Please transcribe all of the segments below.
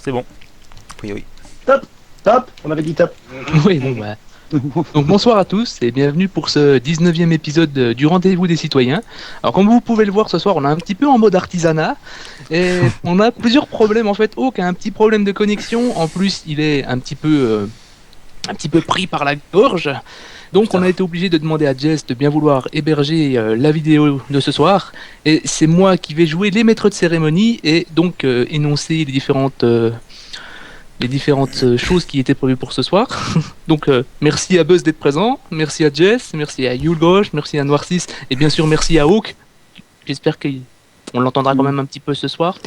C'est bon. Oui, oui. Top, on avait dit top. Oui, bon, bah. Donc bonsoir à tous et bienvenue pour ce 19e épisode du Rendez-vous des citoyens. Alors comme vous pouvez le voir ce soir, on est un petit peu en mode artisanat et on a plusieurs problèmes en fait. Oak a un petit problème de connexion, en plus il est un petit peu pris par la gorge. Donc on a été obligé de demander à Jess de bien vouloir héberger la vidéo de ce soir et c'est moi qui vais jouer les maîtres de cérémonie et donc énoncer les différentes choses qui étaient prévues pour ce soir. Donc merci à Buzz d'être présent, merci à Jess, merci à Yulgosh, merci à Noircis et bien sûr merci à Hawk. J'espère qu'on l'entendra quand même un petit peu ce soir.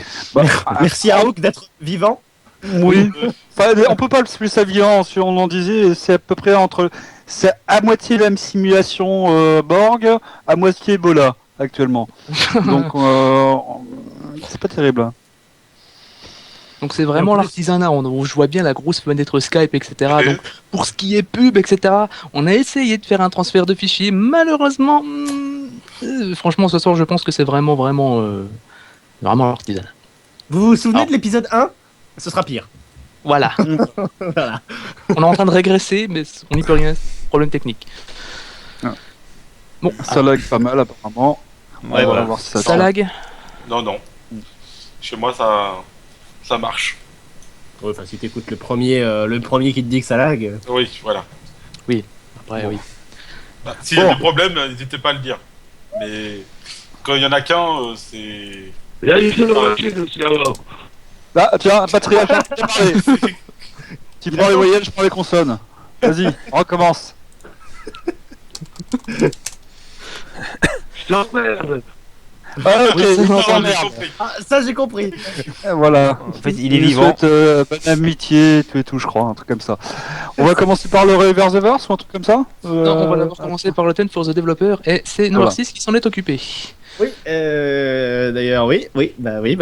Merci à Hawk d'être vivant. Oui, enfin, on peut pas le plus vivant, si on en disait, c'est à peu près entre... C'est à moitié la simulation Borg, à moitié Ebola, actuellement. Donc, c'est pas terrible. Donc c'est vraiment l'artisanat, je vois bien la grosse fenêtre Skype, etc. Donc pour ce qui est pub, etc., on a essayé de faire un transfert de fichiers, malheureusement, franchement ce soir je pense que c'est vraiment l'artisanat. Vous vous souvenez de l'épisode 1 ? Ce sera pire. Voilà. Voilà. On est en train de régresser, mais on n'y peut rien, problème technique. Bon, Ça lag pas mal, apparemment. Ouais, On va voilà. voir si ça ça lag. Non. Chez moi, ça marche. Ouais, enfin, si t'écoutes le premier qui te dit que ça lag. Oui, voilà. Après, Bon. oui. Bah, s'il y a des problèmes, n'hésitez pas à le dire. Mais quand il y en a qu'un, c'est... Ah, tiens, Patrick, tu prends les voyelles, je prends les consonnes. Vas-y, on recommence. Ah, ok, Oui, c'est non, bon, merde. compris. Ah, ça j'ai compris. Voilà. En fait, il est Je vivant. souhaite, bonne amitié, tout et tout, je crois, un truc comme ça. On va commencer par le Reverse the Verse ou un truc comme ça Non, on va d'abord commencer par le 10 for the Developer, et c'est Noircis qui s'en est occupé. Oui, d'ailleurs, oui,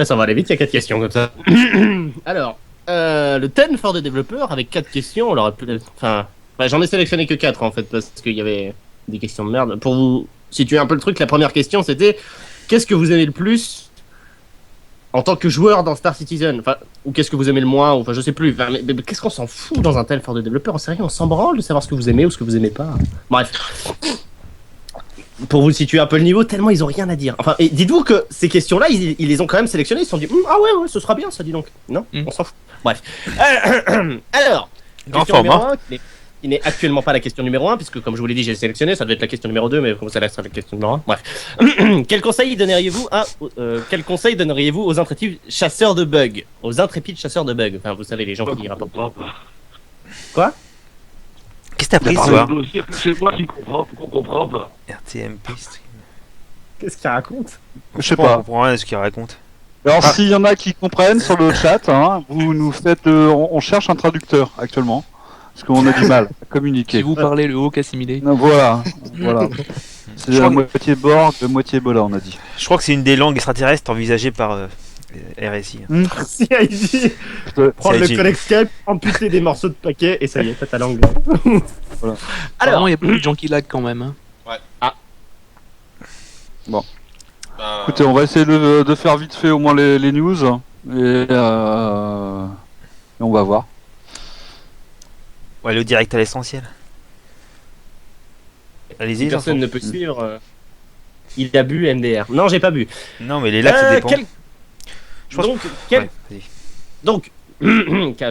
ça va aller vite, il y a 4 questions comme ça. Alors, le 10 for the Developer avec 4 questions, on aurait peut-être... Enfin, j'en ai sélectionné que 4 en fait, parce qu'il y avait des questions de merde. Pour vous situer un peu le truc, la première question c'était qu'est-ce que vous aimez le plus en tant que joueur dans Star Citizen, enfin, ou qu'est-ce que vous aimez le moins, enfin je sais plus, enfin, mais qu'est-ce qu'on s'en fout dans un tel for the Developer, en sérieux, on s'en branle de savoir ce que vous aimez ou ce que vous aimez pas. Bref. Pour vous situer un peu le niveau, tellement ils ont rien à dire. Enfin, et dites-vous que ces questions-là, ils les ont quand même sélectionnées, ils se sont dit ah ouais, ce sera bien ça, dis donc. Non, on s'en fout. Bref. Alors, question numéro 1, qui n'est actuellement pas la question numéro 1, puisque comme je vous l'ai dit, j'ai sélectionné, ça devait être la question numéro 2, mais comme ça reste la question numéro 1. Bref. Quel conseil donneriez-vous aux intrépides chasseurs de bugs? Aux intrépides chasseurs de bugs. Enfin, vous savez, les gens qui rapportent. Quoi? Qu'est-ce que t'as pris ce soir? C'est moi qui comprends pas. RTMP stream. Qu'est-ce qu'il raconte? Je sais On pas. comprend rien de ce qu'il raconte. Alors, s'il y en a qui comprennent sur le chat, hein, vous nous faites. On cherche un traducteur actuellement. Parce qu'on a du mal à communiquer. Si vous parlez le Hawk assimilé. Non, voilà. C'est Je la crois que- moitié Borg, de moitié Ebola, on a dit. Je crois que c'est une des langues extraterrestres envisagées par RSI. CIG. Prendre le CIG. connect Skype, amputer des morceaux de paquet, et ça y est, t'as ta langue. Voilà. Alors, il y a beaucoup de gens qui lag quand même. Hein. Bah, Écoutez, on va essayer de faire vite fait au moins les news. Et on va voir. Ouais, le direct à l'essentiel. Allez-y, Personne Jean-François. ne peut suivre. Il a bu MDR. Non, j'ai pas bu. Non, mais les lags, ça dépend. Je pense- Donc, Ouais, vas-y.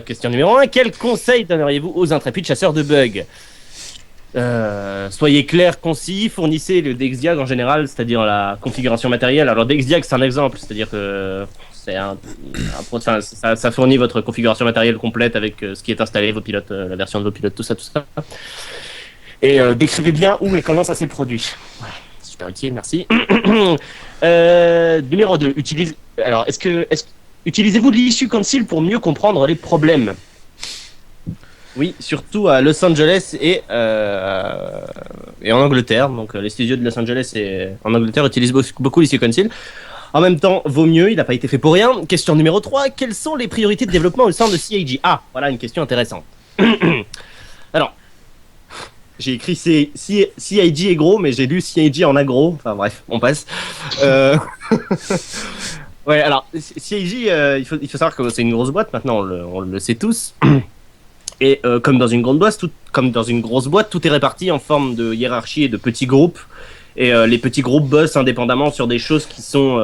question numéro 1. Quel conseil donneriez-vous aux intrépides chasseurs de bugs? Soyez clair, concis, fournissez le DXDiag en général, c'est-à-dire la configuration matérielle. Alors DXDiag c'est un exemple, c'est-à-dire que c'est enfin, ça fournit votre configuration matérielle complète avec ce qui est installé, vos pilotes, la version de vos pilotes, tout ça. Et décrivez bien où et comment ça s'est produit. Ouais, super utile, merci. Numéro 2, utilisez-vous l'issue Council pour mieux comprendre les problèmes? Oui, surtout à Los Angeles et en Angleterre. Donc les studios de Los Angeles et en Angleterre utilisent beaucoup l'issue Council. En même temps, vaut mieux, il n'a pas été fait pour rien. Question numéro 3, quelles sont les priorités de développement au sein de CIG? Ah, voilà une question intéressante. Alors, j'ai écrit CIG est gros, mais j'ai lu CIG en agro. Enfin bref, on passe. Ouais, alors, CIJ, il faut savoir que c'est une grosse boîte, maintenant, on le sait tous. Et comme dans une grande boîte, tout est réparti en forme de hiérarchie et de petits groupes. Et les petits groupes bossent indépendamment sur des choses qui sont...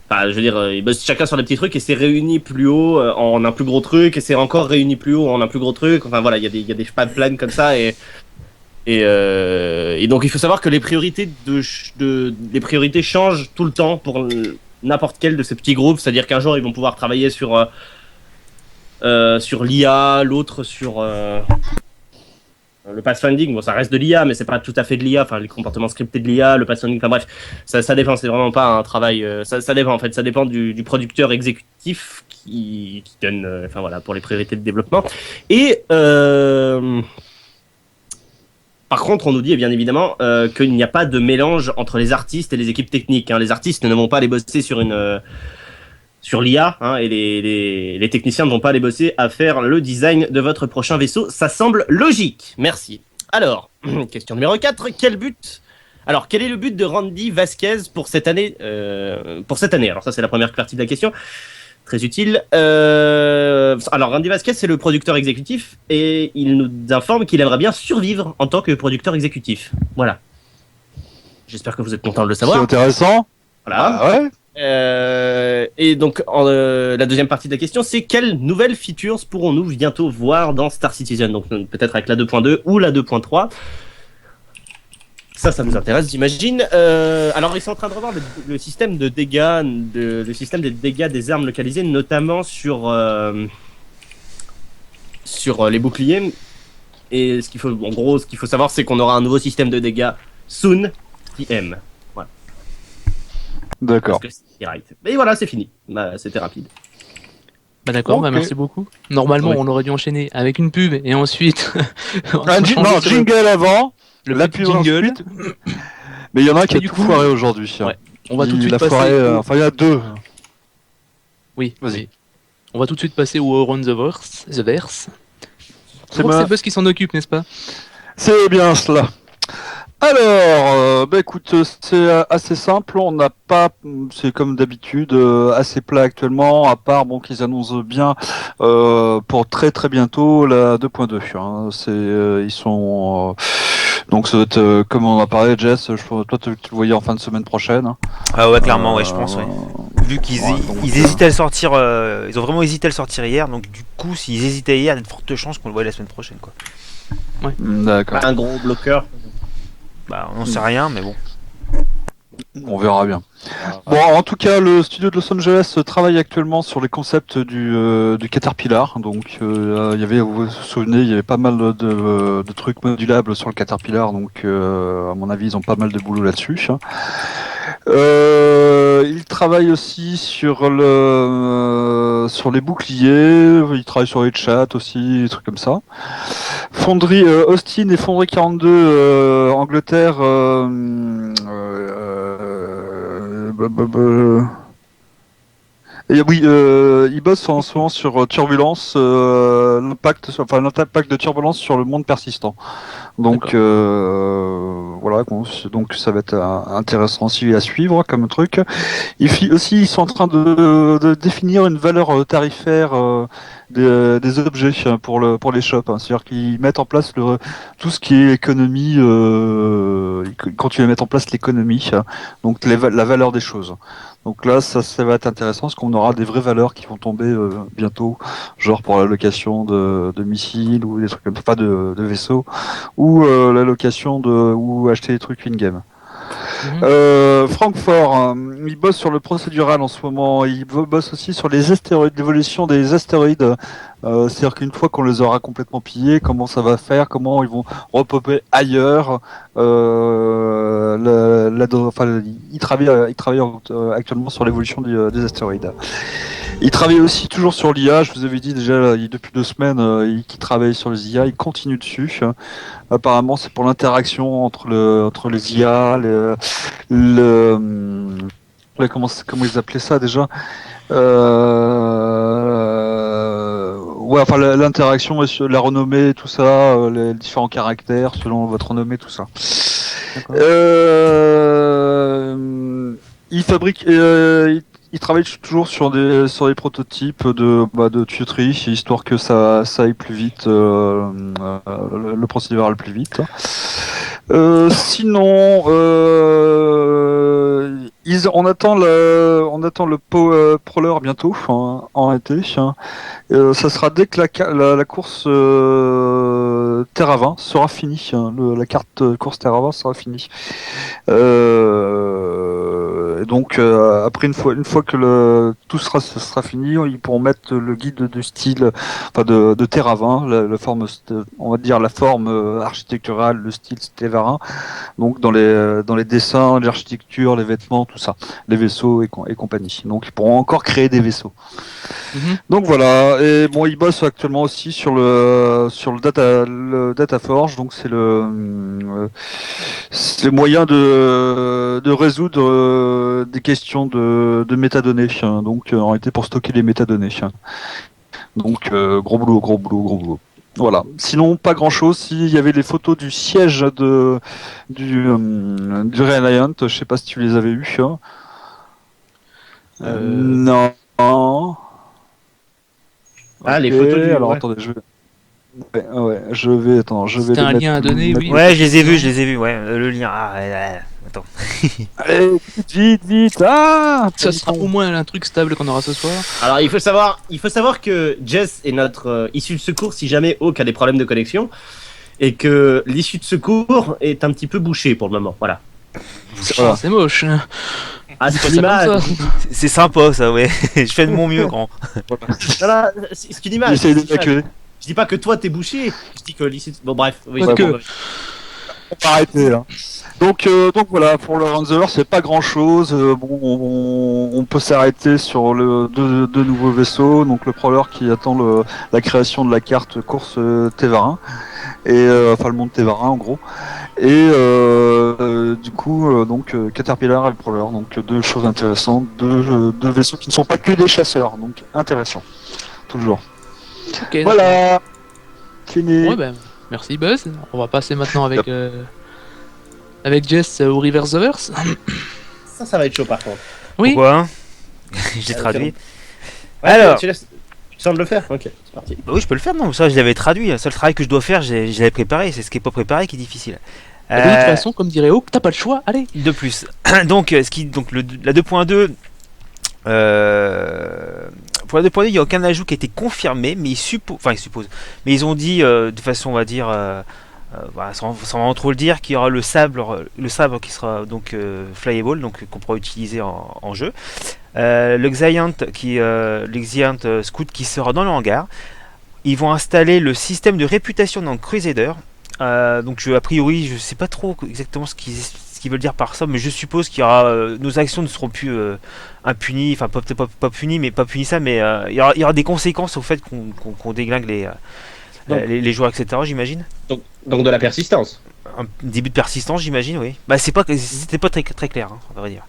Enfin, je veux dire, ils bossent chacun sur des petits trucs et c'est réuni plus haut en un plus gros truc, et c'est encore réuni plus haut en un plus gros truc. Enfin voilà, il y a des pipelines comme ça, et donc il faut savoir que les priorités les priorités changent tout le temps pour n'importe quel de ces petits groupes. C'est-à-dire qu'un jour ils vont pouvoir travailler sur l'IA, l'autre sur le pathfinding. Bon, ça reste de l'IA, mais c'est pas tout à fait de l'IA. Enfin, les comportements scriptés de l'IA, le pathfinding. Enfin bref, ça dépend. C'est vraiment pas un travail. Ça dépend en fait. Ça dépend du producteur exécutif qui donne. Enfin voilà, pour les priorités de développement. Et par contre, on nous dit bien évidemment qu'il n'y a pas de mélange entre les artistes et les équipes techniques. Hein. Les artistes ne vont pas aller bosser sur l'IA, hein, et les techniciens ne vont pas aller bosser à faire le design de votre prochain vaisseau. Ça semble logique. Merci. Alors, question numéro 4. Quel est le but de Randy Vasquez pour cette année Alors ça, c'est la première partie de la question. Très utile. Alors, Randy Vasquez, c'est le producteur exécutif et il nous informe qu'il aimerait bien survivre en tant que producteur exécutif. Voilà. J'espère que vous êtes content de le C'est savoir. intéressant. Voilà. Ah ouais. Et donc, la deuxième partie de la question, c'est quelles nouvelles features pourrons-nous bientôt voir dans Star Citizen? Donc, peut-être avec la 2.2 ou la 2.3. Ça nous intéresse, j'imagine. Alors, ils sont en train de revoir le système de dégâts, le système des dégâts des armes localisées, notamment sur les boucliers. Et ce qu'il faut savoir, c'est qu'on aura un nouveau système de dégâts soon, TM. Voilà. D'accord. Parce que c'est right. Mais voilà, c'est fini. Bah, c'était rapide. Bah d'accord, bah Ok. merci beaucoup. Normalement, Oui. on aurait dû enchaîner avec une pub et ensuite Un jingle avant. le La petit pub jingle. ensuite. Mais il y en a un qui Et a du tout coup, foiré aujourd'hui. ouais. On va tout de suite Il a passer. foiré, au- enfin, il y a deux. Oui, Vas-y. oui. On va tout de suite passer au Around the Verse. C'est C'est ma- Buzz qui s'en occupe, n'est-ce pas? C'est bien cela. Alors, bah écoute, c'est assez simple. On n'a pas, c'est comme d'habitude, assez plat actuellement, à part bon qu'ils annoncent bien pour très très bientôt la 2.2. Hein. Ils sont donc ça doit être, comme on en a parlé, Jess. Toi, tu le voyais en fin de semaine prochaine. Hein. Ah ouais, clairement, ouais, je pense, ouais. Vu qu'ils ouais, donc, ils hésitaient à le sortir, ils ont vraiment hésité à le sortir hier, donc du coup, s'ils hésitaient hier, il y a de fortes chances qu'on le voie la semaine prochaine, quoi. D'accord. Un gros bloqueur. Bah, on sait rien, mais bon. On verra bien. Bon, en tout cas, le studio de Los Angeles travaille actuellement sur les concepts du Caterpillar. Donc, il y avait, vous vous souvenez, il y avait pas mal de trucs modulables sur le Caterpillar. Donc, à mon avis, ils ont pas mal de boulot là-dessus. Ils travaillent aussi sur les boucliers. Ils travaillent sur les chats aussi, des trucs comme ça. Fonderie Austin et Fonderie 42 Angleterre. Et oui, ils bossent en ce moment sur Turbulence, l'impact de Turbulence sur le monde persistant. Donc voilà, donc ça va être intéressant aussi à suivre comme truc. Ils sont en train de définir une valeur tarifaire des objets pour les shops. Hein. C'est-à-dire qu'ils mettent en place tout ce qui est économie. Quand tu vas mettre en place l'économie, donc la valeur des choses. Donc là, ça va être intéressant parce qu'on aura des vraies valeurs qui vont tomber bientôt, genre pour la location de missiles ou des trucs comme ça, pas de vaisseaux, ou la location ou acheter des trucs in-game. Francfort, il bosse sur le procédural en ce moment. Il bosse aussi sur les astéroïdes, l'évolution des astéroïdes. C'est-à-dire qu'une fois qu'on les aura complètement pillés, comment ça va faire, comment ils vont repopper ailleurs. Il travaille actuellement sur l'évolution des astéroïdes. Il travaille aussi toujours sur l'IA. Je vous avais dit déjà depuis 2 semaines qu'il travaille sur les IA. Il continue dessus. Apparemment, c'est pour l'interaction entre les IA, comment ils appelaient ça déjà ouais, enfin l'interaction, la renommée, tout ça, les différents caractères selon votre renommée, tout ça. Il fabriquent, ils travaillent toujours sur des prototypes de tuyauterie, histoire que ça aille plus vite, le procédé aille plus vite. Sinon, on attend le Prowler bientôt, en été. Ça sera dès que la course Terre à 20 sera finie. La carte course Terre à 20 sera finie. Et donc après une fois que tout sera fini, ils pourront mettre le guide de style, enfin de Terre à 20, la forme, on va dire la forme architecturale, le style stévarin. Donc dans les dessins, l'architecture, les vêtements, tout ça, les vaisseaux et compagnie. Donc ils pourront encore créer des vaisseaux. Donc voilà, et bon, ils bossent actuellement aussi sur le Data Forge, donc c'est le moyen de résoudre des questions de métadonnées, donc en réalité pour stocker les métadonnées. Donc gros boulot. Voilà. Sinon, pas grand chose. S'il y avait les photos du siège du Reliant, je sais pas si tu les avais eues. Non. Ah, les Ok, photos du... alors ouais. attendez, je vais C'était un lien à donner, oui. Ouais, je les ai vus, ouais, le lien. Ah, attends. Allez, vite. Ah, Ça sera au moins un truc stable qu'on aura ce soir. Alors, il faut savoir que Jess est notre issue de secours si jamais Hawk a des problèmes de connexion. Et que l'issue de secours est un petit peu bouchée pour le moment. Voilà. Voilà. C'est moche. Ah, C'est c'est pas une ça comme image. ça. C'est sympa ça, ouais. Je fais de mon mieux, grand. Voilà, c'est une image. J'essaie d'évacuer. Je dis pas que toi t'es bouché. Je dis que l'issue. Bon, bref. Oui, Parce c'est que- bon. On va arrêter là. Donc voilà, pour le Ranzer, c'est pas grand chose. On peut s'arrêter sur deux nouveaux vaisseaux. Donc le Prowler qui attend la création de la carte course Tevarin, et enfin le monde Tevarin en gros. Et du coup, Caterpillar et le Prowler. Donc deux choses intéressantes, deux vaisseaux qui ne sont pas que des chasseurs. Donc intéressant, toujours. Ok. Voilà, fini. Ouais, ben, merci Buzz. On va passer maintenant avec Jess au Reverse. Ça va être chaud par contre. Oui. Pourquoi hein? Je l'ai traduit. Ouais, Alors. tu sens de le faire. Ok, c'est parti. Bah oui, je peux le faire, non, ça je l'avais traduit. Le seul travail que je dois faire, je l'avais préparé. C'est ce qui est pas préparé qui est difficile. De toute façon, comme dirait Hawk, t'as pas le choix. Allez. De plus. Donc, la 2.2. Pour la 2.2, il n'y a aucun ajout qui a été confirmé, mais ils supposent. Mais ils ont dit de façon, on va dire, sans vraiment trop le dire, qu'il y aura le sabre qui sera donc flyable, donc qu'on pourra utiliser en jeu. Le Xiant Scout qui sera dans le hangar. Ils vont installer le système de réputation dans Crusader. Donc a priori, je sais pas trop exactement ce qu'ils veulent dire par ça, mais je suppose qu'il y aura nos actions ne seront plus impunies, enfin peut-être pas punies, mais pas punissables, mais il y aura des conséquences au fait qu'on déglingue les joueurs, etc. J'imagine. Donc de la persistance. Un début de persistance, j'imagine, oui. Bah c'était pas très clair, hein, à vrai dire.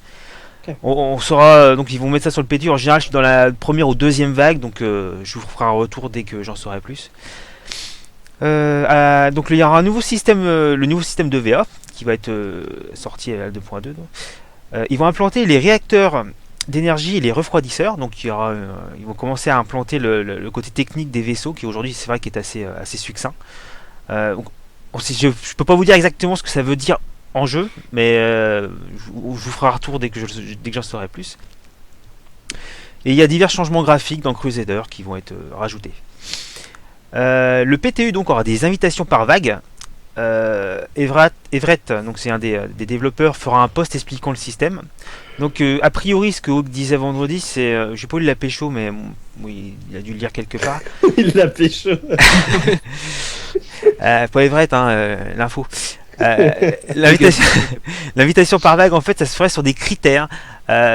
Okay. On saura, donc ils vont mettre ça sur le PTU. En général, je suis dans la première ou deuxième vague, donc je vous ferai un retour dès que j'en saurai plus. Donc il y aura un nouveau système, le nouveau système de VA qui va être sorti à la 2.2. Ils vont implanter les réacteurs d'énergie et les refroidisseurs. Donc ils vont commencer à implanter le côté technique des vaisseaux qui aujourd'hui c'est vrai qu'il est assez succinct. Je peux pas vous dire exactement ce que ça veut dire en jeu, mais je vous ferai un retour dès que j'en saurai plus. Et il y a divers changements graphiques dans Crusader qui vont être rajoutés. Le PTU donc aura des invitations par vague. Everett, donc c'est un des développeurs, fera un post expliquant le système. Donc a priori ce que Hawk disait vendredi, c'est, j'ai pas lu la pécho, mais oui, il a dû le lire quelque part. Il l'a pécho. Pour Everett, l'info. L'invitation par vague, en fait, ça se ferait sur des critères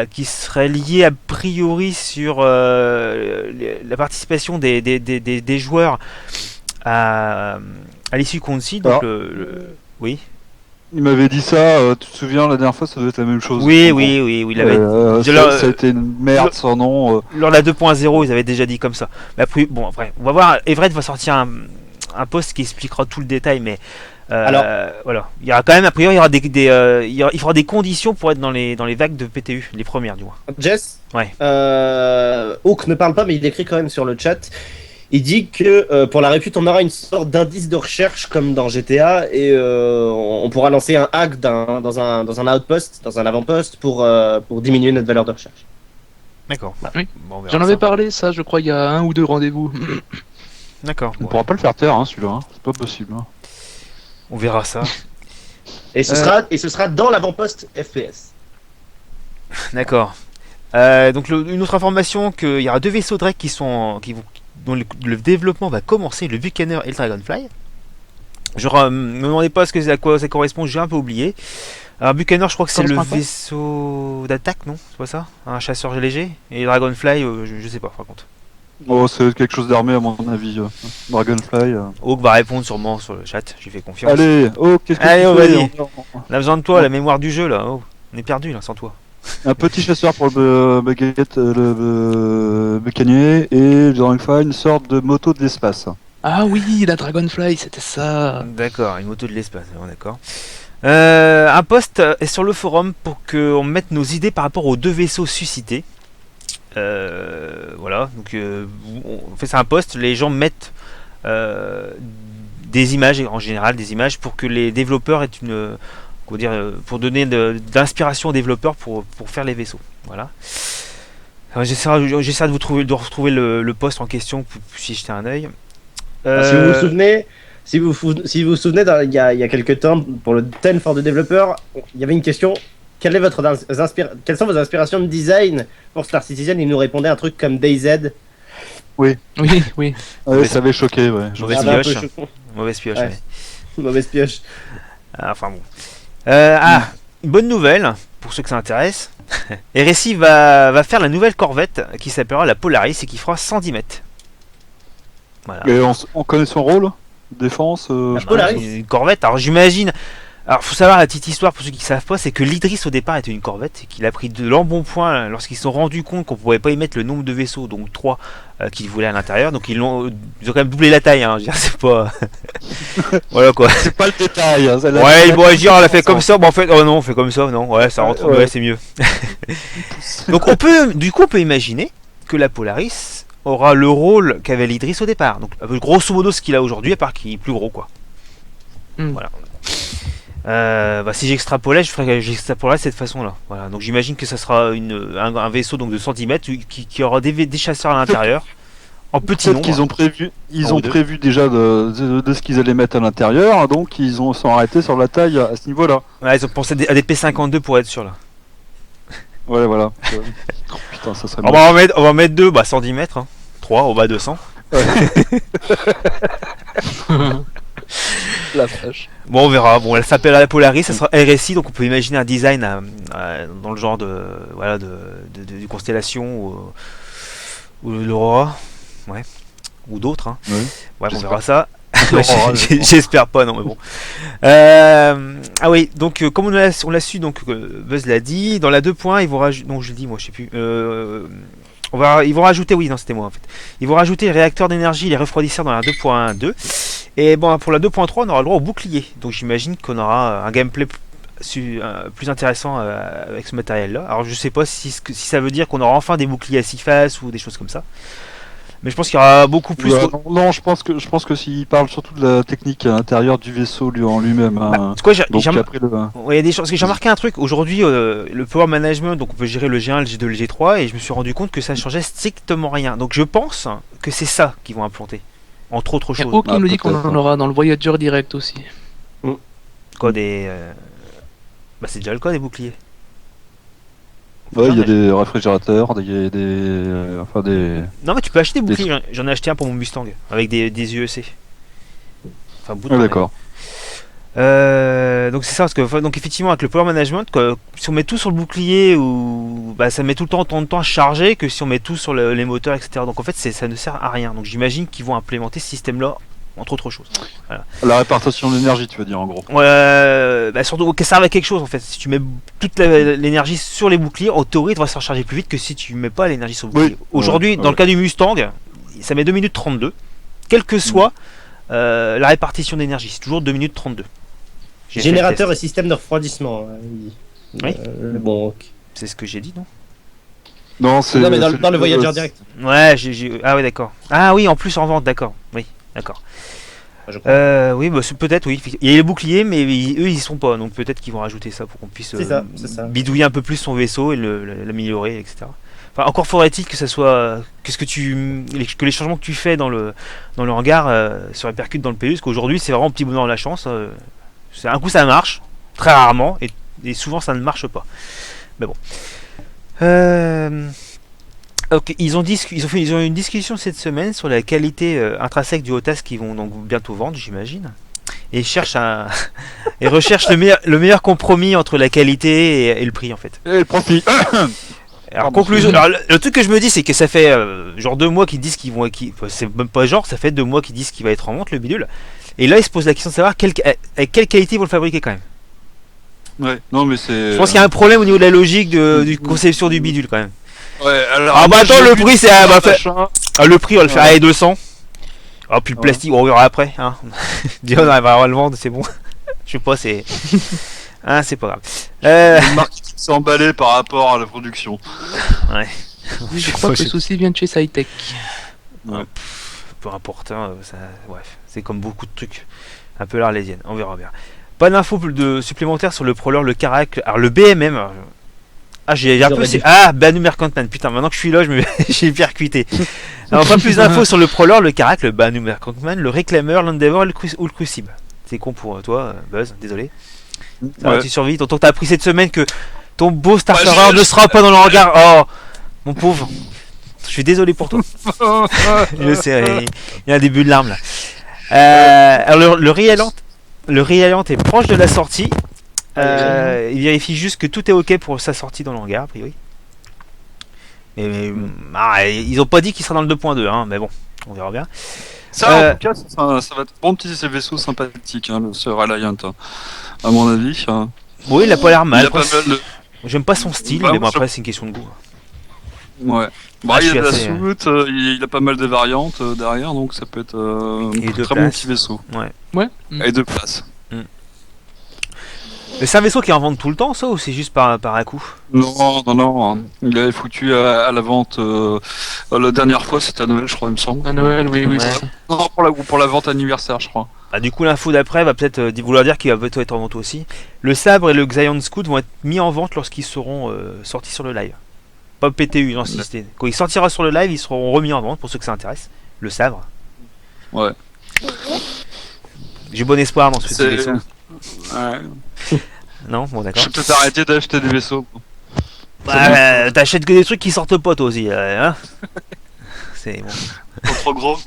qui seraient liés a priori sur la participation des joueurs à l'issue Conci. Donc oui. Il m'avait dit ça, tu te souviens, la dernière fois, ça devait être la même chose. Oui, il avait... ça a été une merde sans nom. Lors de la 2.0, ils avaient déjà dit comme ça. Mais après, bon, après, on va voir, Everett va sortir un post qui expliquera tout le détail, mais Alors- voilà. Il y aura quand même, a priori, il y aura il faudra des conditions pour être dans les vagues de PTU, les premières du moins. Jess, Ouais. Hawk ne parle pas, mais il écrit quand même sur le chat. Il dit que pour la répute, on aura une sorte d'indice de recherche comme dans GTA et on pourra lancer un hack dans un outpost, dans un avant-poste pour diminuer notre valeur de recherche. D'accord. Oui. Bon, on verra J'en avais ça. parlé, ça, je crois, il y a 1 ou 2 rendez-vous. D'accord. On Bon, pourra pas le faire taire, hein, celui-là. Hein. C'est pas possible. Hein. on verra ça. Et ce sera dans l'avant-poste FPS. D'accord. Donc une autre information, qu'il y aura 2 vaisseaux Drake dont le développement va commencer, le Buccaneer et le Dragonfly. Me demandez pas à quoi ça correspond, j'ai un peu oublié. Alors Buccaneer, je crois que c'est le Correspond à quoi vaisseau d'attaque, non? C'est pas ça? Un chasseur léger? Et Dragonfly, je sais pas par contre. Oh, c'est quelque chose d'armé à mon avis. Dragonfly. Hawk va répondre sûrement sur le chat, j'y fais confiance. Allez, oh, qu'est-ce que Allez, tu oh, fais vas-y. On a besoin de toi, la mémoire du jeu là. Oh, on est perdu là sans toi. Un petit chasseur pour le baguette, le Buccaneer, et le Dragonfly, une sorte de moto de l'espace. Ah oui, la Dragonfly, c'était ça. D'accord, une moto de l'espace, bon, d'accord. Un post est sur le forum pour qu'on mette nos idées par rapport aux 2 vaisseaux suscités. Voilà, donc on fait ça un post, les gens mettent des images, en général des images, pour que les développeurs aient pour donner d'inspiration aux développeurs pour faire les vaisseaux. Voilà. Alors, j'essaierai de retrouver le post en question pour y jeter un œil. Si vous vous souvenez, si vous vous souvenez, il y a quelques temps, pour le 10 for the Developer, il y avait une question. Quelles sont vos inspirations de design pour Star Citizen? Il nous répondait un truc comme DayZ. Oui, oui. Ouais, ça avait choqué, ouais. Mauvaise Ah, bah, un peu pioche. choquant. Mauvaise pioche, Ouais. ouais. Mauvaise pioche. Enfin bon. Une bonne nouvelle, pour ceux que ça intéresse. RSI va faire la nouvelle corvette qui s'appellera la Polaris et qui fera 110 mètres. Voilà. Et on connaît son rôle? Défense La Polaris. Une corvette, alors j'imagine. Alors faut savoir la petite histoire pour ceux qui ne savent pas, c'est que l'Idris au départ était une corvette et qu'il a pris de l'embonpoint lorsqu'ils se sont rendus compte qu'on ne pouvait pas y mettre le nombre de vaisseaux, donc 3 qu'ils voulaient à l'intérieur. Donc ils ont quand même doublé la taille, hein, je veux dire, c'est pas. Voilà quoi. C'est pas le détail. Hein, Ouais, bon, je veux dire, on l'a fait comme ça, mais en fait, oh non, on fait comme ça, non, ouais, ça rentre, Ouais. ouais, c'est mieux. Donc du coup, on peut imaginer que la Polaris aura le rôle qu'avait l'Idris au départ. Donc grosso modo ce qu'il a aujourd'hui, à part qu'il est plus gros, quoi. Voilà. Si j'extrapolais, j'extrapolerais de cette façon-là. Voilà. Donc j'imagine que ça sera un vaisseau donc de 100 mètres qui aura des chasseurs à l'intérieur. En petit Peut-être nombre. qu'ils ont prévu, Un ou deux. prévu déjà de ce qu'ils allaient mettre à l'intérieur, donc ils sont arrêtés sur la taille à ce niveau-là. Ouais, ils ont pensé à des P52 pour être sûr là. Ouais, voilà. Oh, putain, ça serait On va mettre 2, 110 mètres. Hein. 3, on va à 200. La vache. Bon, on verra. Bon, elle s'appelle la Polaris, ça sera RSI, donc on peut imaginer un design dans le genre de constellation ou l'Aurora, ouais, ou d'autres. Hein. Ouais. Ouais, on J'espère. verra ça. L'Aurora, J'espère pas, non, mais bon. Ah oui, donc comme on l'a su, donc Buzz l'a dit, dans la 2 points, ils vont rajouter, non, je le dis, moi, je sais plus. Ils vont rajouter, oui, non, c'était moi en fait. Ils vont rajouter les réacteurs d'énergie, les refroidisseurs dans la 2.2. Et bon, pour la 2.3, on aura le droit au bouclier. Donc j'imagine qu'on aura un gameplay plus intéressant avec ce matériel-là. Alors je sais pas si ça veut dire qu'on aura enfin des boucliers à 6 faces ou des choses comme ça. Mais je pense qu'il y aura beaucoup plus. Ouais, non, je pense que s'il parle surtout de la technique à l'intérieur du vaisseau en lui-même. Hein. C'est quoi, Donc après le. Ouais, il y a des choses. Parce que j'ai remarqué un truc. Aujourd'hui, le power management, donc on peut gérer le G1, le G2, le G3, et je me suis rendu compte que ça changeait strictement rien. Donc je pense que c'est ça qu'ils vont implanter, entre autres Il y a choses. Hawk qui nous dit qu'on peut-être, en aura dans le Voyager direct aussi. Quoi des. C'est déjà le cas des boucliers. Ouais, il y a des réfrigérateurs, des Non, mais tu peux acheter des boucliers. J'en ai acheté un pour mon Mustang avec des UEC. Enfin, bout de Ah, pareil. d'accord. Donc c'est ça, parce que donc effectivement avec le power management, si on met tout sur le bouclier, ça met tout le temps autant de temps à charger que si on met tout sur les moteurs, etc. Donc en fait ça ne sert à rien. Donc j'imagine qu'ils vont implémenter ce système-là entre autres choses. Voilà. La répartition de l'énergie, tu veux dire en gros. Surtout qu'elle serve à quelque chose en fait. Si tu mets toute l'énergie sur les boucliers, en théorie, tu vas se recharger plus vite que si tu mets pas l'énergie sur le bouclier. Oui. Aujourd'hui, Ouais, dans le cas du Mustang, ça met 2 minutes 32, quelle que soit la répartition d'énergie. C'est toujours 2 minutes 32. J'ai fait le Générateur et test. système de refroidissement. Hein, Oui. Bon. Ok. C'est ce que j'ai dit, non? Non, c'est. Non, mais dans, c'est- dans le Voyager direct. Ouais, ah ouais, d'accord. Ah oui, en plus en vente, d'accord. Oui, d'accord. Je crois. Oui, bah, peut-être, oui. Il y a les boucliers, mais eux, ils y sont pas. Donc peut-être qu'ils vont rajouter ça pour qu'on puisse C'est ça. bidouiller un peu plus son vaisseau et l'améliorer, etc. Enfin, encore faudrait-il que ça soit. Que les changements que tu fais dans le hangar se répercutent dans le PU. Parce qu'aujourd'hui, c'est vraiment un petit bonheur de la chance. Un coup, ça marche, très rarement, et souvent, ça ne marche pas. Mais bon. Ok, ils ont eu une discussion cette semaine sur la qualité intrinsèque du HOTAS qu'ils vont donc bientôt vendre, j'imagine. Et ils cherchent et recherchent le meilleur compromis entre la qualité et le prix en fait. Et le profit. Alors Pardon. conclusion, alors, le truc que je me dis c'est que ça fait genre 2 mois qu'ils disent qu'ils vont, c'est même pas genre, ça fait 2 mois qu'ils disent qu'il va être en vente le bidule. Et là ils se posent la question de savoir avec quelle qualité ils vont le fabriquer quand même. Ouais, non, mais c'est. Je pense qu'il y a un problème au niveau de la logique du conception du bidule quand même. Ouais, alors. Ah bah moi, attends, j'ai le vu prix, c'est- des ah bah, machins. Ah, le prix on va le faire Ouais. à 200. Ah puis le Ouais. plastique on verra après. Hein. Dis-on va le vendre, c'est bon. Je sais pas, c'est. Ah c'est pas grave. Le marketing s'est emballé par rapport à la production. Je crois que le souci vient de chez SciTech. Peu importe, hein, bref, c'est comme beaucoup de trucs un peu l'arlésienne, on verra bien. Pas d'infos supplémentaires sur le Prowler, le Carac, alors le BMM. J'ai un peu. Banu Mercantman, putain, maintenant que je suis là, j'ai percuité. Alors, pas plus d'infos sur le Prowler, le Carac, le Banu Mercantman, le Reclaimer, l'Endeavor ou le Crucible. C'est con pour toi, Buzz, désolé. Ça va, Ouais. tu survis, tant que t'as appris cette semaine que ton beau Starfarer Ouais, ne sera pas dans le hangar. Oh, mon pauvre. Je suis désolé pour toi. Je sais, il y a un début de larmes là. Alors le Realant est proche de la sortie. Il vérifie juste que tout est ok pour sa sortie dans le hangar, a priori. Ils ont pas dit qu'il sera dans le 2.2, hein, mais bon, on verra bien. Ça, en tout cas, ça va être bon petit vaisseau sympathique, hein, ce Reliant, hein, à mon avis. Hein. Bon, il a pas l'air Il mal. a pas mal de. J'aime pas son style, Ouais, mais bon, moi, après c'est une question de goût. Ouais. Bah, Ah, je il y a de suis la assez, soute, il a pas mal de variantes derrière, donc ça peut être Et un deux très bon places. petit vaisseau. Ouais. Et 2 places. Mais c'est un vaisseau qui est en vente tout le temps, ça, ou c'est juste par à coup? Non, non, non. Hein. Il avait foutu à la vente la dernière fois, c'était à Noël, je crois, il me semble. À Noël, oui, oui. Ouais. c'est ça. Non, pour la vente anniversaire, je crois. Ah, du coup, l'info d'après va peut-être vouloir dire qu'il va peut-être être en vente aussi. Le sabre et le Xion Scout vont être mis en vente lorsqu'ils seront sortis sur le live. Pas PTU, non, si c'était. Quand il sortira sur le live, ils seront remis en vente pour ceux que ça intéresse. Le sabre. Ouais. J'ai bon espoir dans ce petit C'est- vaisseau. Ouais. Non, bon, Je d'accord. vais peut-être arrêter d'acheter des vaisseaux. Bah, t'achètes que des trucs qui sortent pas, toi aussi. Hein. C'est bon. Pas trop gros.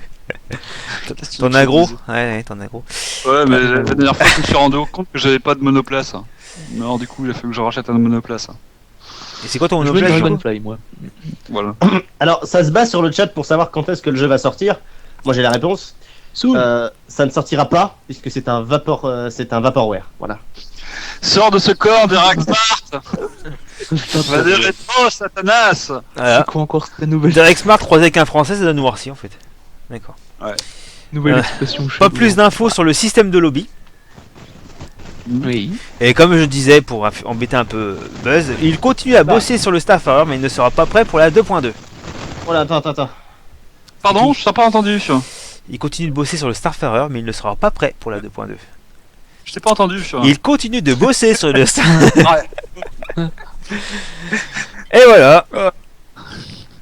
T'en as gros? Ouais, t'en as gros. Ouais, mais la dernière fois, je me suis rendu compte que j'avais pas de monoplace. Hein. Alors, du coup, il a fallu que je rachète un monoplace. Hein. Et c'est quoi ton Je veux objet le du coup Dragonfly, moi. Voilà. Alors, ça se base sur le chat pour savoir quand est-ce que le jeu va sortir. Moi, j'ai la réponse. Soon. Ça ne sortira pas puisque c'est un vaporware. Voilà. Sors de ce corps de Raxmart. Va des rétro, Satanas. Voilà. C'est quoi encore cette nouvelle, Derek Smart croisé avec un français, ça donne noirci en fait. D'accord. nouvelle Euh, expression Pas chelou. plus d'infos sur le système de lobby. Oui. Et comme je disais, pour embêter un peu Buzz, il continue à bosser sur le Starfarer, mais il ne sera pas prêt pour la 2.2. Voilà, attends. Pardon, je t'ai pas entendu. Il continue de bosser sur le Starfarer, mais il ne sera pas prêt pour la 2.2. Je t'ai pas entendu. Il continue de bosser sur le Star... Ouais. Et voilà.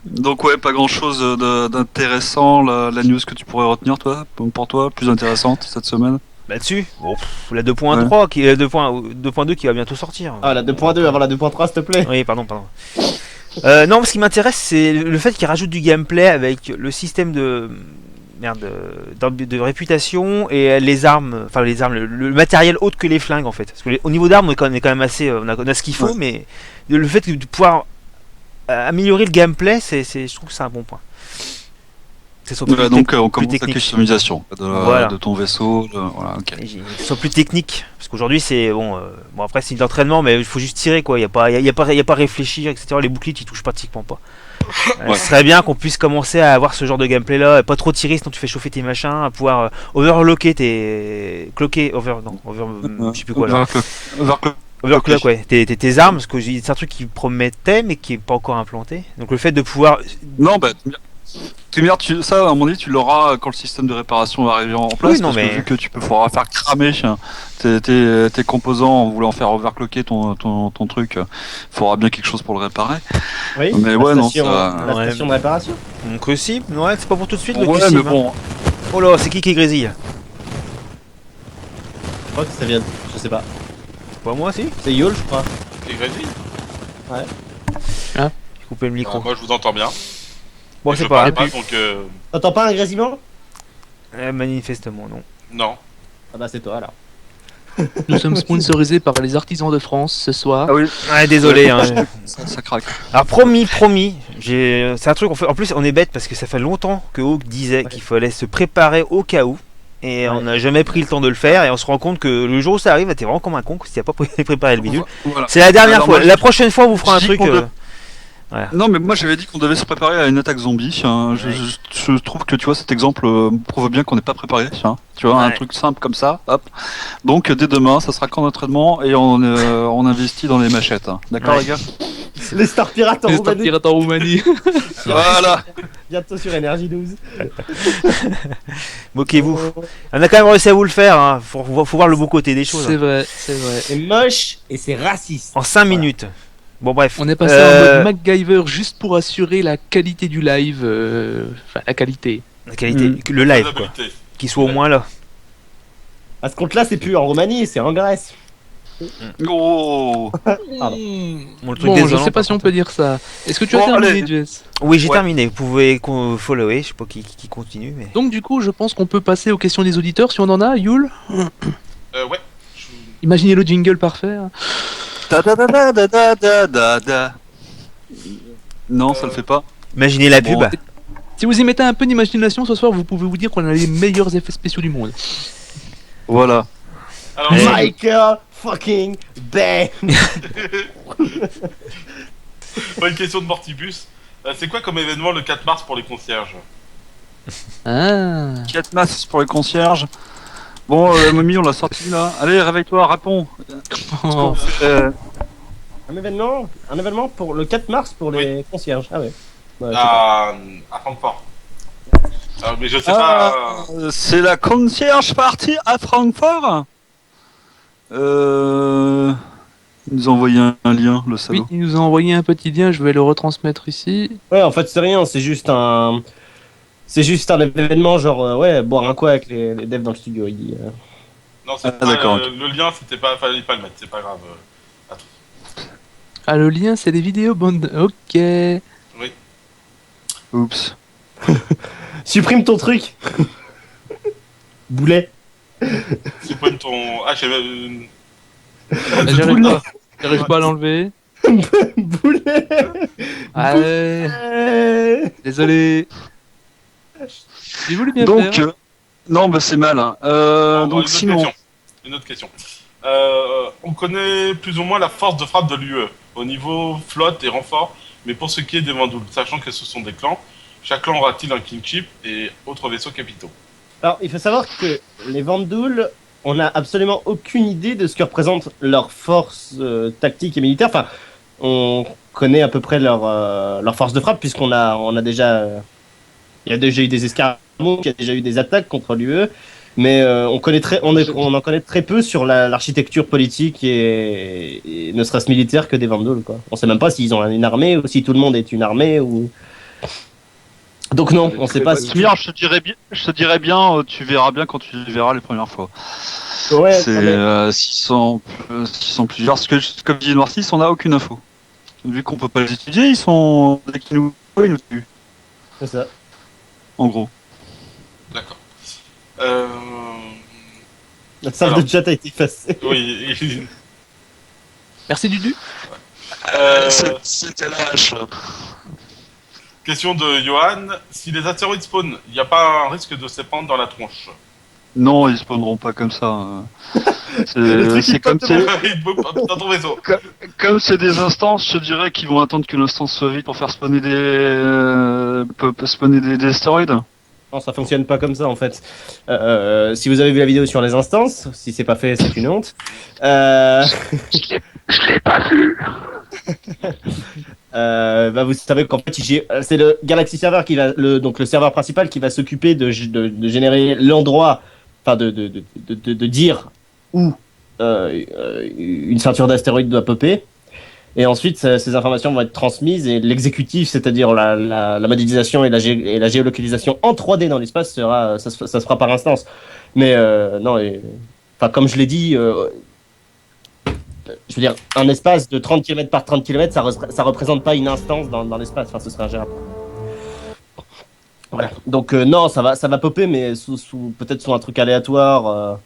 Donc ouais, pas grand chose d'intéressant. La news que tu pourrais retenir, toi, pour toi, plus intéressante cette semaine. Là-dessus, bon, la 2.3 qui est 2.2 qui va bientôt sortir. Ah, la 2.2 avant la 2.3, s'il te plaît. Oui, pardon. Non, ce qui m'intéresse, c'est le fait qu'il rajoute du gameplay avec le système de réputation et les armes, le matériel autre que les flingues en fait. Parce que au niveau d'armes, on est quand même assez, on a ce qu'il faut, Ouais. mais le fait de pouvoir améliorer le gameplay, je trouve que c'est un bon point. Que ce soit plus Donc on plus commence la technique. customisation Voilà. de ton vaisseau. Voilà, ok. Et que ce soit plus technique, parce qu'aujourd'hui c'est bon après c'est de l'entraînement, mais il faut juste tirer quoi. Il y a pas réfléchir, etc. Les boucliers tu touches pratiquement pas. Ouais. Ce serait bien qu'on puisse commencer à avoir ce genre de gameplay là, pas trop tirer sinon tu fais chauffer tes machins, à pouvoir overlocker je sais plus quoi là. Overclock, ouais, tes armes, parce que c'est un truc qui promettait mais qui est pas encore implanté. Donc le fait de pouvoir. Non, bah, ça, à mon avis, tu l'auras quand le système de réparation va arriver en place. Oui, non, parce mais- que vu que tu peux pouvoir faire cramer tes composants en voulant faire overclocker ton truc, il faudra bien quelque chose pour le réparer. Oui, Mais ouais, non, station, ça. la Ouais. station de réparation. Donc aussi, ouais, c'est pas pour tout de suite le Ouais, QSIM, mais hein. bon. Oh là, c'est qui grésille? Je crois que ça vient. Je sais pas. Pas moi, si? C'est Yol, je crois. Et Grésy J'ai coupé le micro. Moi, je vous entends bien. Bon, Et c'est je pas parle grave. pas, donc T'entends pas un grésillement? Manifestement, non. non. Ah bah c'est toi alors. Nous sommes sponsorisés par les artisans de France ce soir. Ah oui, Ouais, désolé. Hein. ça craque. Alors promis, c'est un truc. En plus, on est bête parce que ça fait longtemps que Hawk disait qu'il fallait se préparer au cas où. Et on n'a jamais pris le temps de le faire. Et on se rend compte que le jour où ça arrive, t'es vraiment comme un con si t'as pas préparé le bidule. Voilà. C'est la dernière Alors, fois. moi, La prochaine fois, on vous fera un je dis truc. qu'on doit- Voilà. Non, mais moi j'avais dit qu'on devait se préparer à une attaque zombie. Hein. Je trouve que tu vois cet exemple prouve bien qu'on n'est pas préparé. Hein. Tu vois, un Ouais. truc simple comme ça, hop. Donc dès demain, ça sera qu'en entraînement et on investit dans les machettes. Hein. D'accord, Ouais. les gars? Les Stars Pirates en Les Stars Roumanie. Pirates en Roumanie. Voilà. Bientôt sur Énergie 12. Moquez-vous. On a quand même réussi à vous le faire. Hein. Faut voir le beau côté des choses. C'est Hein. vrai, c'est vrai. C'est moche et c'est raciste. En 5 minutes. Bon, bref. On est passé en mode MacGyver juste pour assurer la qualité du live. Enfin, la qualité. La qualité, le live, quoi. Faisabilité. Qu'il soit au moins là. À ce compte-là, c'est plus en Roumanie, c'est en Grèce. Oh. Pardon. Bon, le truc Bon, je désolant, sais pas par si on contre. peut dire ça. Est-ce que tu as Bon, terminé, allez. Jess? Oui, j'ai Ouais. terminé. Vous pouvez follower. Je sais pas qui continue, mais. Donc du coup, je pense qu'on peut passer aux questions des auditeurs si on en a, Yul. Ouais. Imaginez le jingle parfait. hein. Da da da da da da da da da. Non, ça le fait pas. Imaginez la Bon, pub. Si vous y mettez un peu d'imagination ce soir, vous pouvez vous dire qu'on a les meilleurs effets spéciaux du monde. Voilà. Alors, Eh. Michael fucking Bay. pas une question de Mortibus. C'est quoi comme événement le 4 mars pour les concierges? Ah. 4 masses pour les concierges. Bon, Mommy, on l'a sorti là. Allez, réveille-toi, réponds. Oh. Un événement pour le 4 mars pour les concierges. Ah ouais. Ouais, je sais À Francfort. Mais je sais pas. C'est la concierge party à Francfort. Ils nous ont envoyé un lien, le Oui, salaud. il nous a envoyé un petit lien, je vais le retransmettre ici. Ouais, en fait, c'est rien, c'est juste un. C'est juste un événement, genre, ouais, boire un coup avec les devs dans le studio, il dit. Non, c'est Ah, pas, d'accord, ok. le lien, c'était pas, fallait pas le mettre, c'est pas grave. Ah, le lien, c'est les vidéos bonnes. Ok. Oups. Supprime ton truc. Boulet. Supprime ton. Ah, J'arrive pas à l'enlever. Boulet. Allez, désolé. J'ai voulu bien Donc, faire. non, bah c'est mal. Hein. Donc sinon, Une autre question. On connaît plus ou moins la force de frappe de l'UE au niveau flotte et renfort, mais pour ce qui est des Vendouls, sachant que ce sont des clans, chaque clan aura-t-il un kingship et autres vaisseaux capitaux? Alors, il faut savoir que les Vandouls, on n'a absolument aucune idée de ce que représente leur force tactique et militaire. Enfin, on connaît à peu près leur force de frappe, puisqu'on a déjà. Il y a déjà eu des escarmouches, il y a déjà eu des attaques contre l'UE, mais on en connaît très peu sur l'architecture politique et ne serait-ce militaire que des Vandouls, quoi. On sait même pas s'ils ont une armée ou si tout le monde est une armée ou. Donc non, on sait pas si. Smir, je te dirais bien, tu verras bien quand tu les verras les premières fois. Ouais, C'est non, mais- 600 plusieurs. Parce que, comme dit Noircis, on n'a aucune info. Vu qu'on peut pas les étudier, ils sont. Dès qu'ils nous voient, ils nous tuent. c'est ça. En gros. D'accord. Notre salle Alors. de chat a été effacée. Oui. Merci Dudu. C'était lâche. Question de Johan. Si les astéroïdes spawnent, il n'y a pas un risque de s'épandre dans la tronche? Non, ils spawneront pas comme ça. Le truc, C'est il comme pop c'est Il peut pas dans ton vaisseau. comme c'est des instances, je dirais qu'ils vont attendre que l'instance soit vide pour faire spawner des astéroïdes. Non, ça fonctionne pas comme ça en fait. Si vous avez vu la vidéo sur les instances, si c'est pas fait, c'est une honte. Je l'ai pas vu. Bah vous savez qu'en fait, c'est le Galaxy Server qui va, donc le serveur principal qui va s'occuper de générer l'endroit, enfin de dire où une ceinture d'astéroïdes doit popper. Et ensuite, ces informations vont être transmises et l'exécutif, c'est-à-dire la modélisation et la géolocalisation en 3D dans l'espace, ça se fera par instance. Mais non, enfin, comme je l'ai dit, je veux dire, un espace de 30 km par 30 km, ça représente pas une instance dans l'espace. Enfin, ce serait ingérable. Voilà. Donc non, ça va popper, mais peut-être sous un truc aléatoire.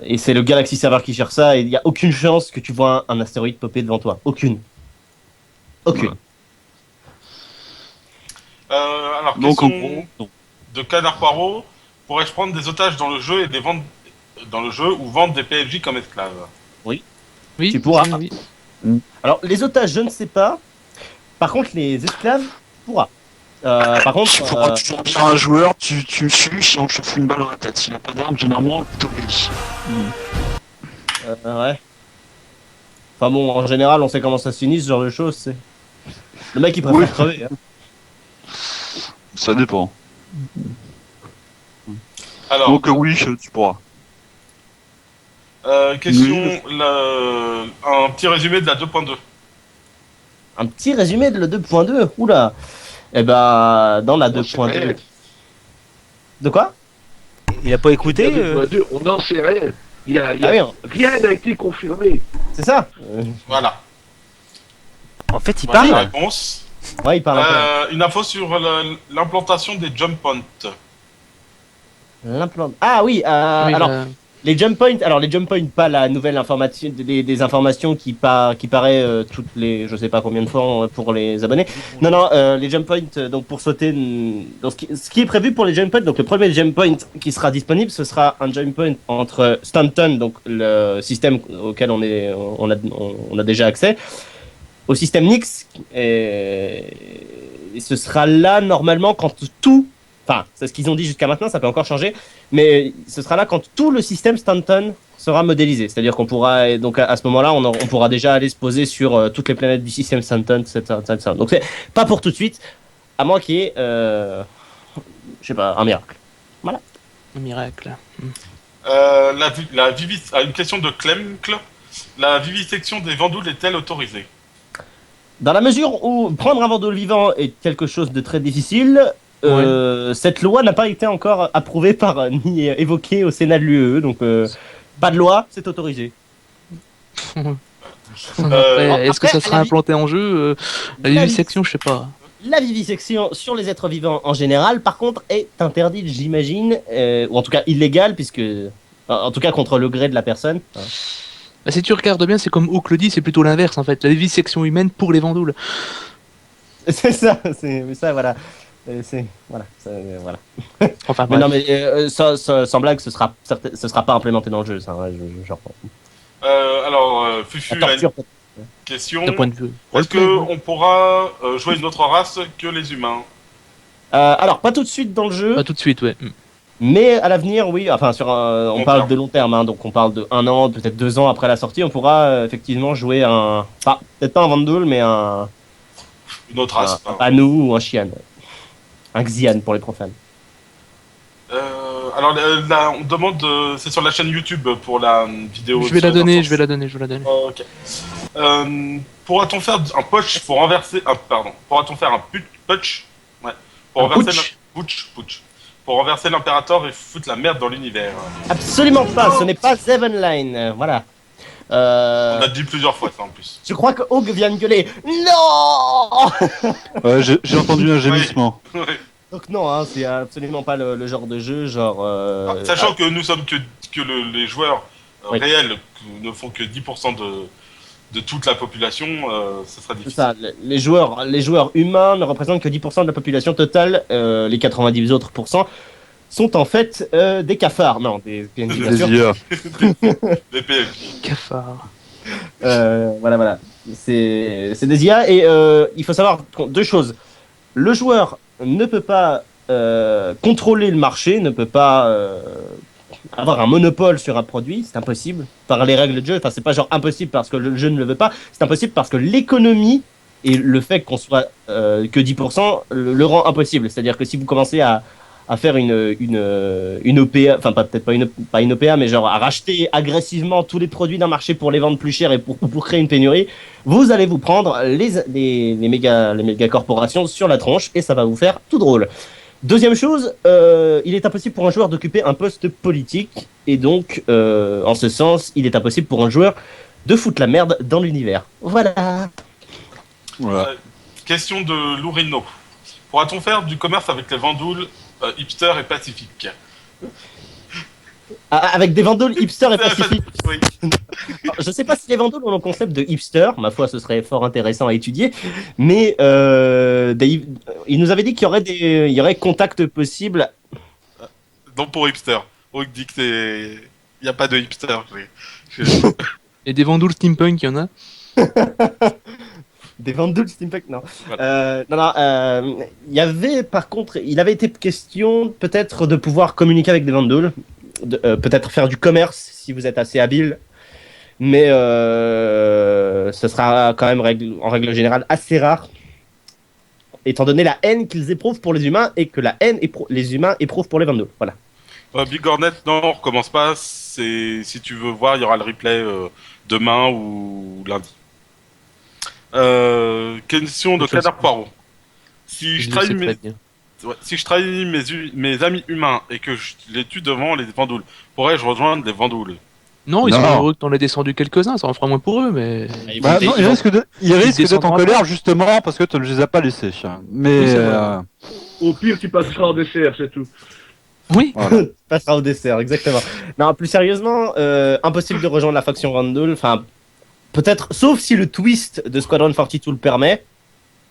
Et c'est le Galaxy Server qui gère ça, et il n'y a aucune chance que tu vois un astéroïde popper devant toi. Aucune. Aucune. Alors, Donc en question gros, de Canard Poirot. Pourrais-je prendre des otages dans le jeu et les vendre dans le jeu ou vendre des PNJ comme esclaves? Oui, Tu pourras. oui. Alors, les otages, je ne sais pas. Par contre, les esclaves, tu pourras. Par contre, tu pourras toujours dire à un joueur, tu me suis, sinon je te fous une balle dans la tête. S'il n'a pas d'arme, généralement, plutôt lui. ouais. Enfin bon, en général, on sait comment ça se finit, ce genre de choses. C'est le mec, il préfère Oui. crever. Hein. Ça dépend. Alors, Donc oui, tu pourras. question, un petit résumé de la 2.2. Un petit résumé de la 2.2. Oula. Eh ben, dans la 2.2. De quoi? Il a pas écouté On n'en sait rien. Il y a Ah oui, hein. rien n'a été confirmé. C'est ça. Voilà. En fait, il Voilà la parle. réponse. Ouais, il parle un peu. Une info sur l'implantation des jump points. L'implant. Ah oui, Oui, alors les jump points, pas la nouvelle information, des informations qui paraît toutes les, je sais pas combien de fois pour les abonnés. Non, les jump points, donc pour sauter, donc ce qui est prévu pour les jump points, donc le premier jump point qui sera disponible, ce sera un jump point entre Stanton, donc le système auquel on a déjà accès, au système Nix, et ce sera là normalement quand tout. Enfin, c'est ce qu'ils ont dit jusqu'à maintenant, ça peut encore changer, mais ce sera là quand tout le système Stanton sera modélisé. C'est-à-dire qu'on pourra, donc à ce moment-là, on pourra déjà aller se poser sur toutes les planètes du système Stanton, etc. Donc c'est pas pour tout de suite, à moins qu'il y ait, je sais pas, un miracle. Voilà. Un miracle. Une question de Clemcle. La vivisection des vendoules est-elle autorisée? Dans la mesure où prendre un vendoule vivant est quelque chose de très difficile, cette loi n'a pas été encore approuvée par ni évoquée au Sénat de l'UE, donc pas de loi, c'est autorisé. Après, est-ce que ça après, sera la implanté en jeu La la vivisection, je sais pas. La vivisection sur les êtres vivants en général, par contre, est interdite, j'imagine, ou en tout cas illégale, puisque, en tout cas contre le gré de la personne. Bah, si tu regardes bien, c'est comme Hook le dit, c'est plutôt l'inverse en fait. La vivisection humaine pour les vendoules. C'est ça, voilà. Voilà. Enfin Mais bref. non, mais sans blague, ce sera pas implémenté dans le jeu, ça. Hein, genre, Fufu la a une torture. question. D'un point de vue. Est-ce qu'on pourra jouer une autre race que les humains? Alors, pas tout de suite dans le jeu. Pas tout de suite, ouais. Mais à l'avenir, oui, enfin, on Long parle terme. de long terme, hein, donc on parle de 1 an, peut-être 2 ans après la sortie, on pourra effectivement jouer peut-être pas un Vandoul, mais un Une autre race. un Banu ou un Xian. Un Xian pour les profanes. Alors là, on demande, c'est sur la chaîne YouTube pour la vidéo. Je vais sur la les donner, instances. je vais la donner. Ok. Pourra-t-on faire un putsch pour renverser pourra-t-on faire un putsch ouais, pour Un renverser putsch putsch pour renverser l'impérateur et foutre la merde dans l'univers? Absolument pas, ce n'est pas Zevenline, voilà. On a dit plusieurs fois ça en plus. Je crois que Hog vient de gueuler NON. J'ai entendu un gémissement. Donc non, hein, c'est absolument pas le genre de jeu, genre... Sachant que nous sommes que les joueurs Oui. réels ne font que 10% de toute la population, ça sera C'est difficile. ça, les joueurs humains ne représentent que 10% de la population totale, les 90 autres pourcents sont en fait des cafards. Non, des PNJ, bien sûr. Des IA. Les PL. Cafard. Voilà. C'est des IA et il faut savoir deux choses. Le joueur ne peut pas contrôler le marché, ne peut pas avoir un monopole sur un produit, c'est impossible par les règles de jeu. Enfin, c'est pas genre impossible parce que le jeu ne le veut pas, c'est impossible parce que l'économie et le fait qu'on soit que 10% le rend impossible. C'est-à-dire que si vous commencez à faire une OPA, enfin peut-être pas une OPA, mais genre à racheter agressivement tous les produits d'un marché pour les vendre plus cher et pour créer une pénurie, vous allez vous prendre les méga corporations sur la tronche et ça va vous faire tout drôle. Deuxième chose, il est impossible pour un joueur d'occuper un poste politique et donc en ce sens, il est impossible pour un joueur de foutre la merde dans l'univers. Voilà. Voilà. Question de Lourino. Pourra-t-on faire du commerce avec les vendoules hipster et pacifiques? Avec des vendoules hipster et pacifiques. Oui. Alors, je sais pas si les vendoules ont le concept de hipster, ma foi, ce serait fort intéressant à étudier, mais il nous avait dit qu'il y aurait contact possible. Donc pour hipster. On dit que c'est... Il n'y a pas de hipster. Et des vendoules steampunk, il y en a. Des vendoules steampunk, non. Voilà. Il y avait par contre, il avait été question peut-être de pouvoir communiquer avec des vendoules, peut-être faire du commerce si vous êtes assez habile, mais ce sera quand même en règle générale assez rare, étant donné la haine qu'ils éprouvent pour les humains et que la haine les humains éprouvent pour les vendoules. Voilà. Big Hornet, non, on recommence pas. Si tu veux voir, il y aura le replay demain ou lundi. Question de Canard Poirot. Si je trahis mes amis humains et que je les tue devant les vendoules, pourrais-je rejoindre les vendoules? Non, ils Non. sont heureux que t'en aies descendu quelques-uns, ça en fera moins pour eux, mais. Bah, non, il risque d'être en descendront colère justement parce que tu ne les as pas laissés. Mais Oui, c'est vrai. Au pire, tu passeras en dessert, c'est tout. Oui. Passera au dessert, exactement. Non, plus sérieusement, impossible de rejoindre la faction Vandal. Enfin, peut-être, sauf si le twist de Squadron 42 le permet.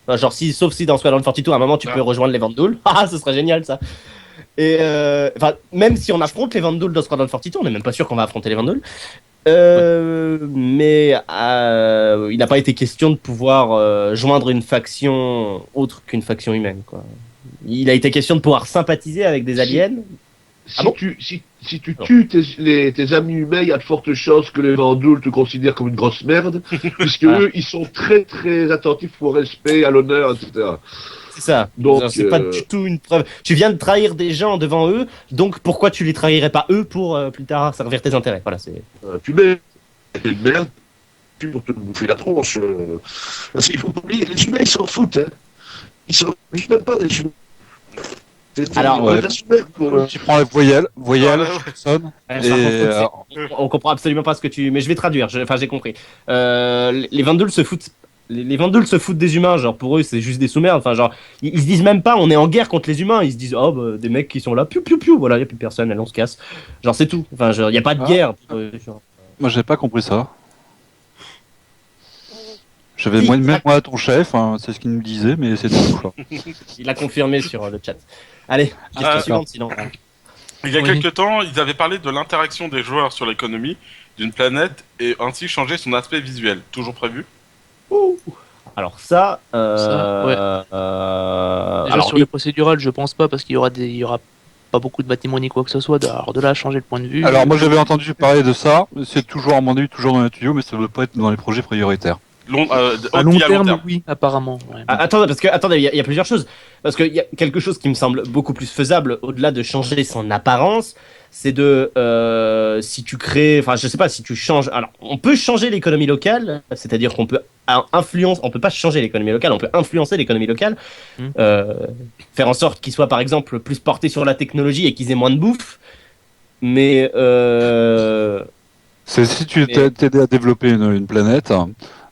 Enfin, genre, sauf si dans Squadron 42, à un moment, tu peux rejoindre les Vandal. Ah, ce serait génial, ça. Et, enfin, même si on affronte les Vandal dans Squadron 42, on n'est même pas sûr qu'on va affronter les Vandal. Mais il n'a pas été question de pouvoir joindre une faction autre qu'une faction humaine, quoi. Il a été question de pouvoir sympathiser avec des aliens. Ah bon Si tu tues tes amis humains, il y a de fortes chances que les Vandouls te considèrent comme une grosse merde, puisque eux, ils sont très très attentifs au respect, à l'honneur, etc. C'est ça. Donc, C'est pas du tout une preuve. Tu viens de trahir des gens devant eux, donc pourquoi tu les trahirais pas eux pour plus tard servir tes intérêts? Voilà, c'est. Tu mets une merde pour te bouffer la tronche. Parce qu'il faut pas oublier, les humains, ils s'en foutent. Hein. Ils s'en foutent même pas des humains. Alors, ouais. Pour, tu prends la voyelle, sonne, Par et contre, on comprend absolument pas ce que tu. Mais je vais traduire. Enfin, j'ai compris. Les Vandals se foutent. Les Vandals se foutent des humains, genre pour eux c'est juste des sous-merdes, enfin genre ils se disent même pas on est en guerre contre les humains, ils se disent oh bah, des mecs qui sont là, piou piou piou, voilà, y a plus personne, allez on se casse. Genre c'est tout, enfin genre y a pas de guerre. Genre. moi j'ai pas compris ça. Je vais Si, mettre moi à ton chef, hein, c'est ce qu'il nous disait, mais c'est tout. Quoi. Il a confirmé sur le chat. Allez, question suivante sinon. Il y a Oui. quelques temps, ils avaient parlé de l'interaction des joueurs sur l'économie d'une planète et ainsi changer son aspect visuel. Toujours prévu? Alors ça, ouais. Déjà alors sur les procédurales, je pense pas, parce qu'il y aura pas beaucoup de bâtiments ni quoi que ce soit. Alors de là à changer le point de vue. Alors moi j'avais entendu parler de ça, c'est toujours à mon avis toujours dans les tuyaux, mais ça ne doit pas être dans les projets prioritaires. à long terme, oui, apparemment. Ouais. attendez, parce que attendez, il y a plusieurs choses. Parce qu'il y a quelque chose qui me semble beaucoup plus faisable au-delà de changer son apparence, c'est de si tu crées, enfin je sais pas, si tu changes. Alors on peut changer l'économie locale, c'est-à-dire qu'on peut on peut pas changer l'économie locale, on peut influencer l'économie locale, faire en sorte qu'ils soient par exemple plus portés sur la technologie et qu'ils aient moins de bouffe. Mais C'est si tu t'aides à développer une planète.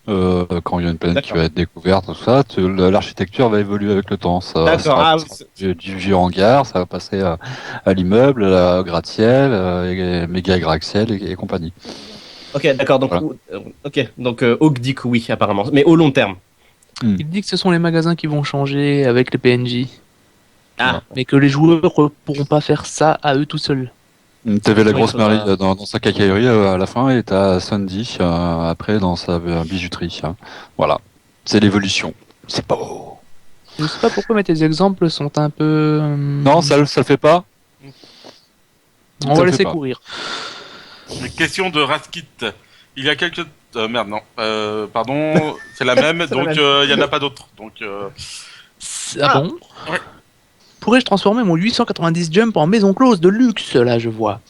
Quand il y a une planète qui va être découverte, tout ça, l'architecture va évoluer avec le temps. Ça sera du vieux hangar, ça va passer à l'immeuble, à la gratte-ciel, méga gratte-ciel et compagnie. Ok, d'accord. Donc, voilà. Hawk dit que oui, apparemment, mais au long terme. Il dit que ce sont les magasins qui vont changer avec les PNJ. Mais que les joueurs pourront pas faire ça à eux tout seuls. T'avais la Oui, grosse faudra- Marie dans sa cacaillerie à la fin et t'as Sandy après dans sa bijouterie. Voilà, c'est l'évolution. C'est pas beau. Je sais pas pourquoi, mais tes exemples sont un peu. Non, ça le fait pas. On ça va le laisser fait pas. courir. Question de Raskit. Il y a quelques... merde, non. Pardon, c'est la même, C'est la donc même. il y en a pas d'autres. Donc, Ah bon Ouais. Pourrais-je transformer mon 890 jump en maison close de luxe, là, je vois.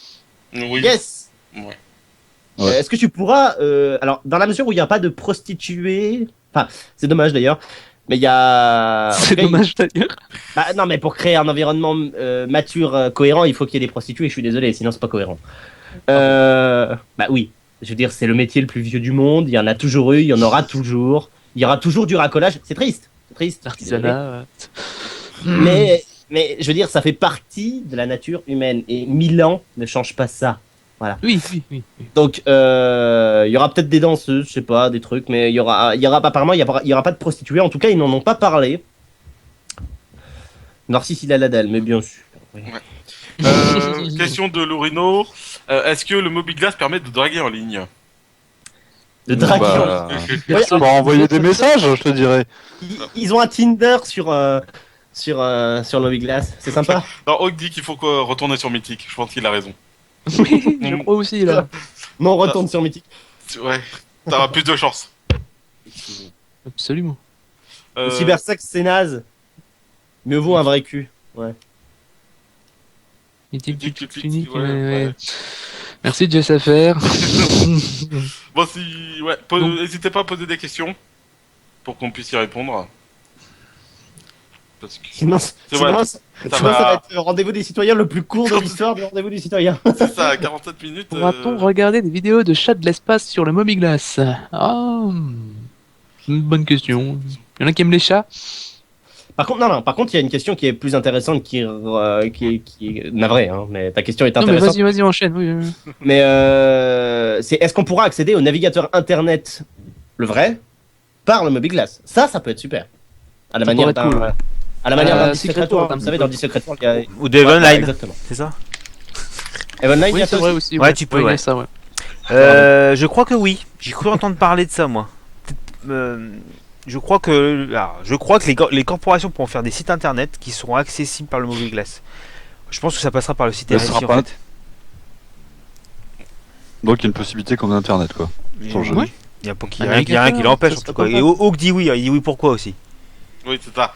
oui. Yes. Ouais. Ouais. Est-ce que tu pourras, alors dans la mesure où il n'y a pas de prostituées, enfin c'est dommage d'ailleurs, mais il y a. C'est Ok, dommage d'ailleurs. Bah, non, mais pour créer un environnement mature, cohérent, il faut qu'il y ait des prostituées. Je suis désolé, sinon c'est pas cohérent. Bah oui, je veux dire, c'est le métier le plus vieux du monde. Il y en a toujours eu, il y en aura toujours. Il y aura toujours du racolage. C'est triste, c'est triste. je suis désolé. L'artisanat. Mais je veux dire, ça fait partie de la nature humaine et 1000 ans ne change pas ça. Oui, oui, oui. Donc, il y aura peut-être des danseuses, je sais pas, des trucs, mais il y aura apparemment, il y aura pas de prostituées. En tout cas, ils n'en ont pas parlé. Narcisse, il a la dalle, mais bien sûr. Oui. Question de Lorino. Est-ce que le Mobiglass permet de draguer en ligne? De draguer. Bah, Ouais, pour envoyer des messages, je te dirais. ils ont un Tinder sur le Mobiglass. C'est sympa. Alors, Hawk dit qu'il faut retourner sur Mythic. Je pense qu'il a raison. Oui, je crois aussi, là. Non, on retourne sur Mythic. Ouais, t'auras plus de chance. Absolument. Le cybersex, c'est naze. Mieux vaut un vrai cul. Mythique, Mythique, unique, ouais, ouais. ouais. Merci de Jess Affaire. Bon, si... Ouais, n'hésitez pas à poser des questions pour qu'on puisse y répondre. Parce que... Sinon, C'est sinon, vrai, ça ça va va... être le rendez-vous des citoyens le plus court de l'histoire du rendez-vous des citoyens. C'est ça, 47 minutes. Pourra-t-on regarder des vidéos de chats de l'espace sur le Mobiglass? Ah, une bonne question. Il y en a qui aiment les chats? Par contre, non, par contre, il y a une question qui est plus intéressante, qui est navrée, hein, mais ta question est Non, mais intéressante. vas-y, enchaîne. Oui, oui. Mais c'est est-ce qu'on pourra accéder au navigateur internet, le vrai, par le Mobiglass? Ça peut être super. À la Ça manière pourrait être d'un, cool. à la manière d'un Secret Secret War. War, Vous savez, dans le Secret War, il y a. Ou de Eve Ouais, Online, exactement. c'est ça? Eve Online, il y Oui, a c'est ça vrai aussi. aussi. Ouais, tu peux, il y a ouais. ça, ouais. Je crois que oui. J'ai cru entendre parler de ça, moi. Je crois que les corporations pourront faire des sites internet qui seront accessibles par le Mobiglass. Je pense que ça passera par le site Mais ce RFI sera en pas- fait. Donc il y a une possibilité comme Internet quoi. Sur le jeu. Oui. Il y a Un rien qui l'empêche ça en tout serait cas. pas Et mal. Hawk dit oui, il dit oui pourquoi aussi. Oui, c'est ça.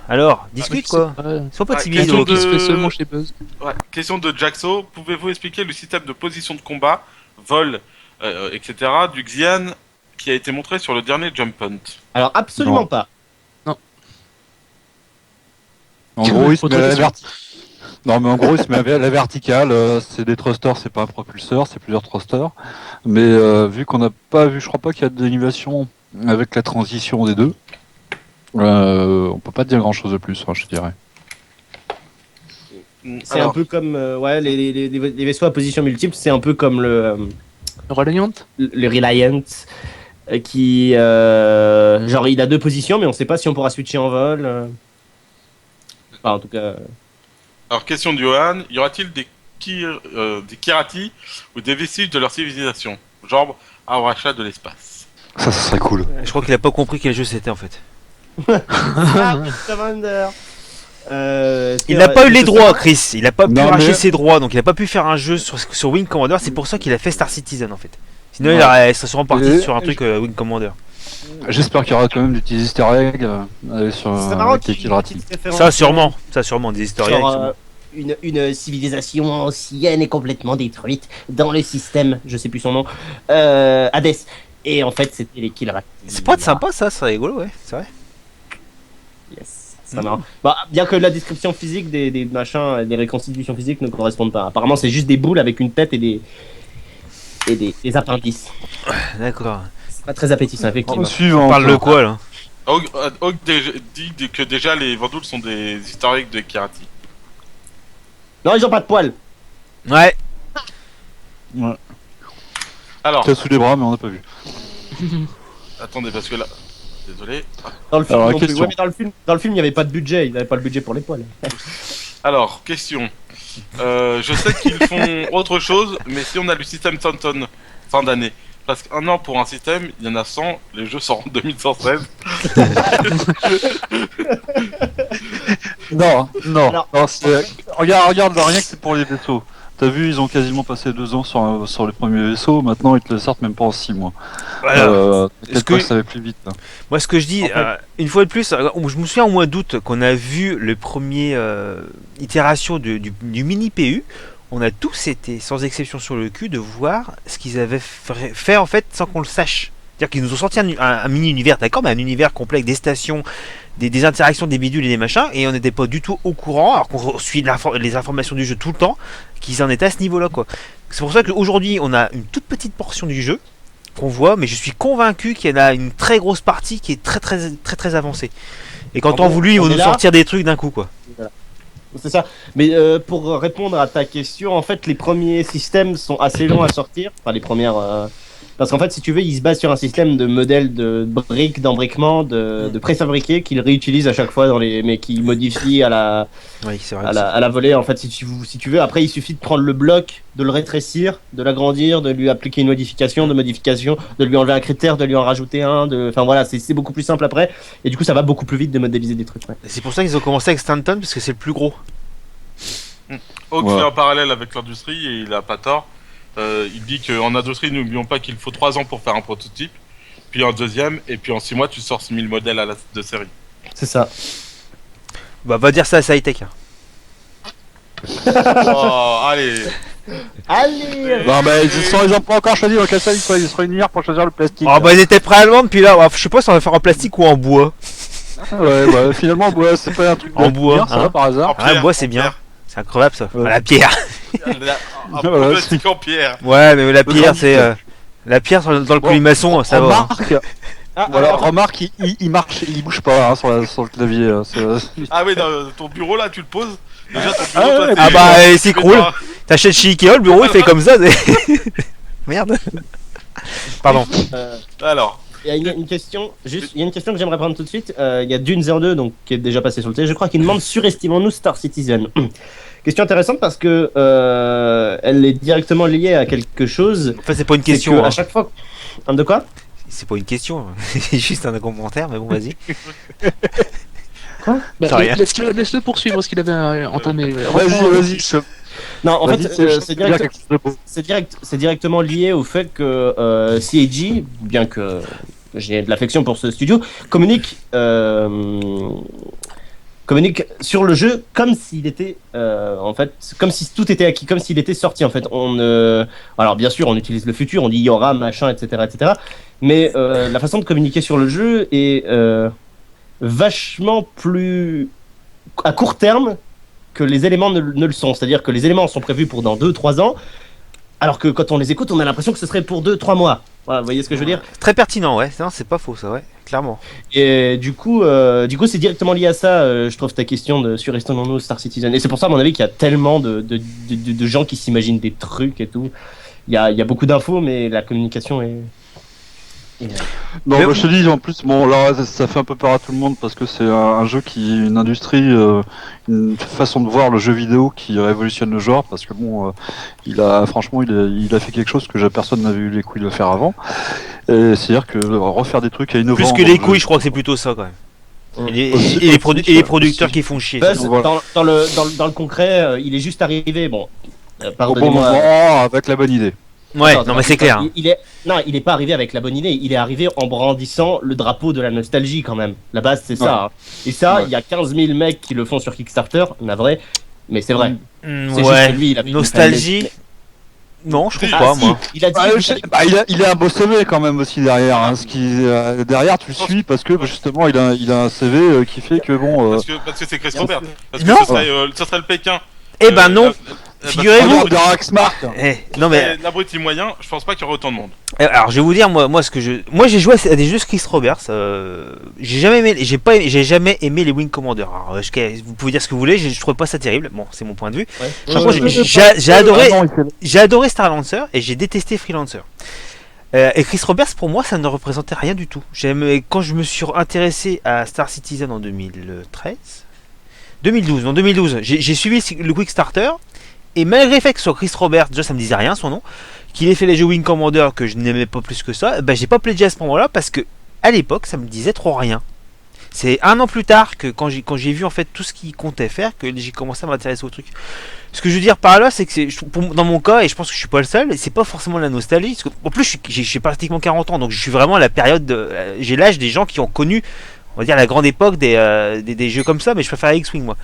Alors, discute quoi. Sois pas Ah, timide. question Hawk. Qui se fait de- seulement chez Buzz. Ouais. Question de Jaxo. Pouvez-vous expliquer le système de position de combat, vol, etc. du Xian qui a été montré sur le dernier Jump Hunt? Alors, absolument Non. pas. En gros, il se Autre met à la question. Non, mais en gros, il se met à la verticale. C'est des thrusters, c'est pas un propulseur, c'est plusieurs thrusters. Mais vu qu'on n'a pas vu, je crois pas qu'il y a d'animation avec la transition des deux. On peut pas dire grand chose de plus, je dirais. C'est un peu comme ouais, les vaisseaux à position multiple, c'est un peu comme le Reliant? Reliant qui genre il a deux positions, mais on sait pas si on pourra switcher en vol. Enfin, en tout cas. Alors, question de Johan. Y aura-t-il des Kirati ou des vestiges de leur civilisation? Genre, Arwacha de l'espace. Ça serait cool. Je crois qu'il a pas compris quel jeu c'était en fait. Ah, Commander. Il n'a pas eu les droits, Chris. Il a pas pu Non, arracher mais- ses droits, donc il a pas pu faire un jeu sur Wing Commander. C'est pour ça qu'il a fait Star Citizen en fait. Sinon, Ouais. il serait sûrement parti Et- sur un truc Wing Commander. J'espère qu'il y aura quand même des petits easter eggs sur C'est marrant avec qu'il les y ait une Kilrati. petite référence. Ça sûrement des historiens. Genre, une civilisation ancienne est complètement détruite dans le système, je sais plus son nom, Hades. Et en fait, c'était les Kilrati. C'est pas sympa ça, c'est rigolo, ouais, c'est vrai. Yes, c'est marrant. Bah, bien que la description physique des machins, des reconstitutions physiques ne correspondent pas. Apparemment, c'est juste des boules avec une tête et des appendices. D'accord. C'est pas très appétissant, effectivement. Suivant. On parle de quoi là? Hawk dit que déjà les Vandals sont des easter eggs de Kirati. Non, ils ont pas de poils. Ouais. Alors, T'as sous les bras, mais on n'a pas vu. attendez, parce que là... Désolé. Dans le film, Alors, non plus. question. Ouais, mais dans le film, il n'y avait pas de budget. Il n'avait pas le budget pour les poils. Alors, question. Je sais qu'ils font autre chose, mais si on a le système Stanton, fin d'année, parce qu'un an pour un système, il y en a 100, les jeux sortent en 2116. Non, non. Alors- non, regarde, rien que c'est pour les vaisseaux. T'as vu, ils ont quasiment passé 2 ans sur les premiers vaisseaux, maintenant ils te le sortent même pas en 6 mois. Voilà. Peut-être que- que ça va plus vite. Là. Moi, ce que je dis, En fait- une fois de plus, je me souviens au mois d'août qu'on a vu le premier itération du mini PU. On a tous été, sans exception sur le cul, de voir ce qu'ils avaient fait en fait sans qu'on le sache. C'est-à-dire qu'ils nous ont sorti un mini univers, d'accord, mais un univers complet avec des stations, des interactions, des bidules et des machins, et on n'était pas du tout au courant, alors qu'on suit les informations du jeu tout le temps, qu'ils en étaient à ce niveau-là, quoi. C'est pour ça qu'aujourd'hui, on a une toute petite portion du jeu qu'on voit, mais je suis convaincu qu'il y en a une très grosse partie qui est très avancée. Et quand En on gros, voulu, ils vont on est nous là. sortir des trucs d'un coup, quoi. C'est ça. Mais pour répondre à ta question, en fait, les premiers systèmes sont assez longs à sortir. Enfin, les premières. Parce qu'en fait, si tu veux, ils se basent sur un système de modèles de briques, d'embriquement, de préfabriqués qu'ils réutilisent à chaque fois mais qu'ils modifient à la, Oui, c'est vrai. à la volée. En fait, si tu veux, après, il suffit de prendre le bloc, de le rétrécir, de l'agrandir, de lui appliquer une modification, de lui enlever un critère, de lui en rajouter un. Enfin voilà, c'est beaucoup plus simple après. Et du coup, ça va beaucoup plus vite de modéliser des trucs. Ouais. C'est pour ça qu'ils ont commencé avec Stanton, parce que c'est le plus gros. Hawk Ouais. fait un parallèle avec l'industrie et il a pas tort. Il dit qu'en industrie, n'oublions pas qu'il faut 3 ans pour faire un prototype, puis un deuxième, et puis en 6 mois, tu sors 1000 modèles de série. C'est ça. Bah, va dire ça à Cytech. Hein. Oh, allez. Allez Non, mais ils ont pas encore choisi, donc à ça, ils se réunir pour choisir le plastique. Oh, bah, ils étaient prêts à le vendre, puis là, je sais pas si on va faire en plastique ou en bois. Ouais, bah, finalement, bois, c'est pas un truc En bois, ça hein. va par hasard. En Ah, pierre, bois, c'est en bien. pierre. C'est incroyable ça. Ouais. La pierre. Un Voilà, plastique en pierre. Ouais, mais la pierre, grand c'est. La pierre dans le Bon, colimaçon, ça va. hein. Remarque, Ah, voilà, alors, remarque, il marche, il bouge pas hein, sur le clavier. Ah oui, dans ton bureau là, tu le poses. Déjà, ton Ah bureau, toi, ouais, t'es- Ah bah, il t'es s'écroule. dans- T'achètes chez Ikea, le bureau il fait comme ça. Merde. Pardon. Alors, il y a une question, il y a une question que j'aimerais prendre tout de suite. Il y a Dune02, donc qui est déjà passé sur le télé. Je crois qu'il demande surestimons-nous Star Citizen. Question intéressante parce que elle est directement liée à quelque chose. Enfin, c'est pas une C'est question. que hein. à chaque fois. De quoi? C'est pas une question. C'est juste un commentaire, mais bon, vas-y. Bah, Sorry, hein. laisse-le poursuivre ce qu'il avait entamé. Vas-y. Non, en fait, c'est bien direct, quelque chose de beau. c'est directement lié au fait que CAG, bien que j'ai de l'affection pour ce studio, communique sur le jeu comme s'il était en fait comme si tout était acquis, comme s'il était sorti en fait. Alors bien sûr on utilise le futur, on dit il y aura machin, etc. Mais la façon de communiquer sur le jeu est vachement plus à court terme que les éléments ne le sont. C'est-à-dire que les éléments sont prévus pour dans 2-3 ans, alors que quand on les écoute, on a l'impression que ce serait pour 2-3 mois. Voilà, vous voyez ce que je veux dire? Très pertinent, ouais. Non, c'est pas faux, ça, ouais. Clairement. Et du coup, c'est directement lié à ça, je trouve, ta question de surestimons-nous Star Citizen. Et c'est pour ça, à mon avis, qu'il y a tellement de gens qui s'imaginent des trucs et tout. Il y a beaucoup d'infos, mais la communication est... Non, Mais bah, je te dis en plus, bon là ça fait un peu peur à tout le monde parce que c'est un jeu une industrie, une façon de voir le jeu vidéo qui révolutionne le genre parce que bon, il a fait quelque chose que personne n'avait eu les couilles de faire avant. C'est-à-dire que refaire des trucs à innovants. Plus que dans les le couilles, jeu- je crois que c'est plutôt ça, quand même. Et Aussi- les aussi, producteurs aussi. qui font chier. Buzz, ça. Voilà. dans le concret, il est juste arrivé, bon, Au bon pardonnez-moi... moment, avec la bonne idée. Ouais, Attends, non, mais c'est clair. hein. Il est pas arrivé avec la bonne idée, il est arrivé en brandissant le drapeau de la nostalgie quand même. La base c'est ça. Hein. Et ça, il y a 15 000 mecs qui le font sur Kickstarter, navré, mais c'est vrai. C'est juste Ouais. que lui, il a fait une Nostalgie. Non, je trouve Ah, pas, si, moi. il a dit. Il a un beau CV quand même aussi derrière. Hein, derrière, tu le suis parce que justement, il a un CV qui fait que bon. parce que c'est Chris Robert. Parce que Non. ça serait le Pékin. Eh ben non. Figurez-vous. de Raxmark. Non mais L'abruti moyen, je pense pas qu'il y aurait autant de monde. alors je vais vous dire moi j'ai joué à des jeux de Chris Roberts. J'ai jamais aimé les Wing Commander. Alors, vous pouvez dire ce que vous voulez, je trouve pas ça terrible. Bon, c'est mon point de vue. Par contre, j'ai adoré Star Lancer et j'ai détesté Freelancer. Et Chris Roberts, pour moi, ça ne représentait rien du tout. Quand je me suis intéressé à Star Citizen en 2013, 2012, non 2012, j'ai suivi le Quick Starter, et malgré le fait que ce soit Chris Roberts, déjà ça me disait rien son nom, qu'il ait fait les jeux Wing Commander que je n'aimais pas plus que ça, bah j'ai pas pledgé à ce moment-là parce que à l'époque ça me disait trop rien. C'est un an plus tard que quand j'ai vu en fait tout ce qu'il comptait faire que j'ai commencé à m'intéresser au truc. Ce que je veux dire par là, c'est que dans mon cas, et je pense que je suis pas le seul, c'est pas forcément la nostalgie. Parce que, en plus, j'ai pratiquement 40 ans, donc je suis vraiment à la période. J'ai l'âge des gens qui ont connu, on va dire, la grande époque des jeux comme ça, mais je préfère X-Wing moi.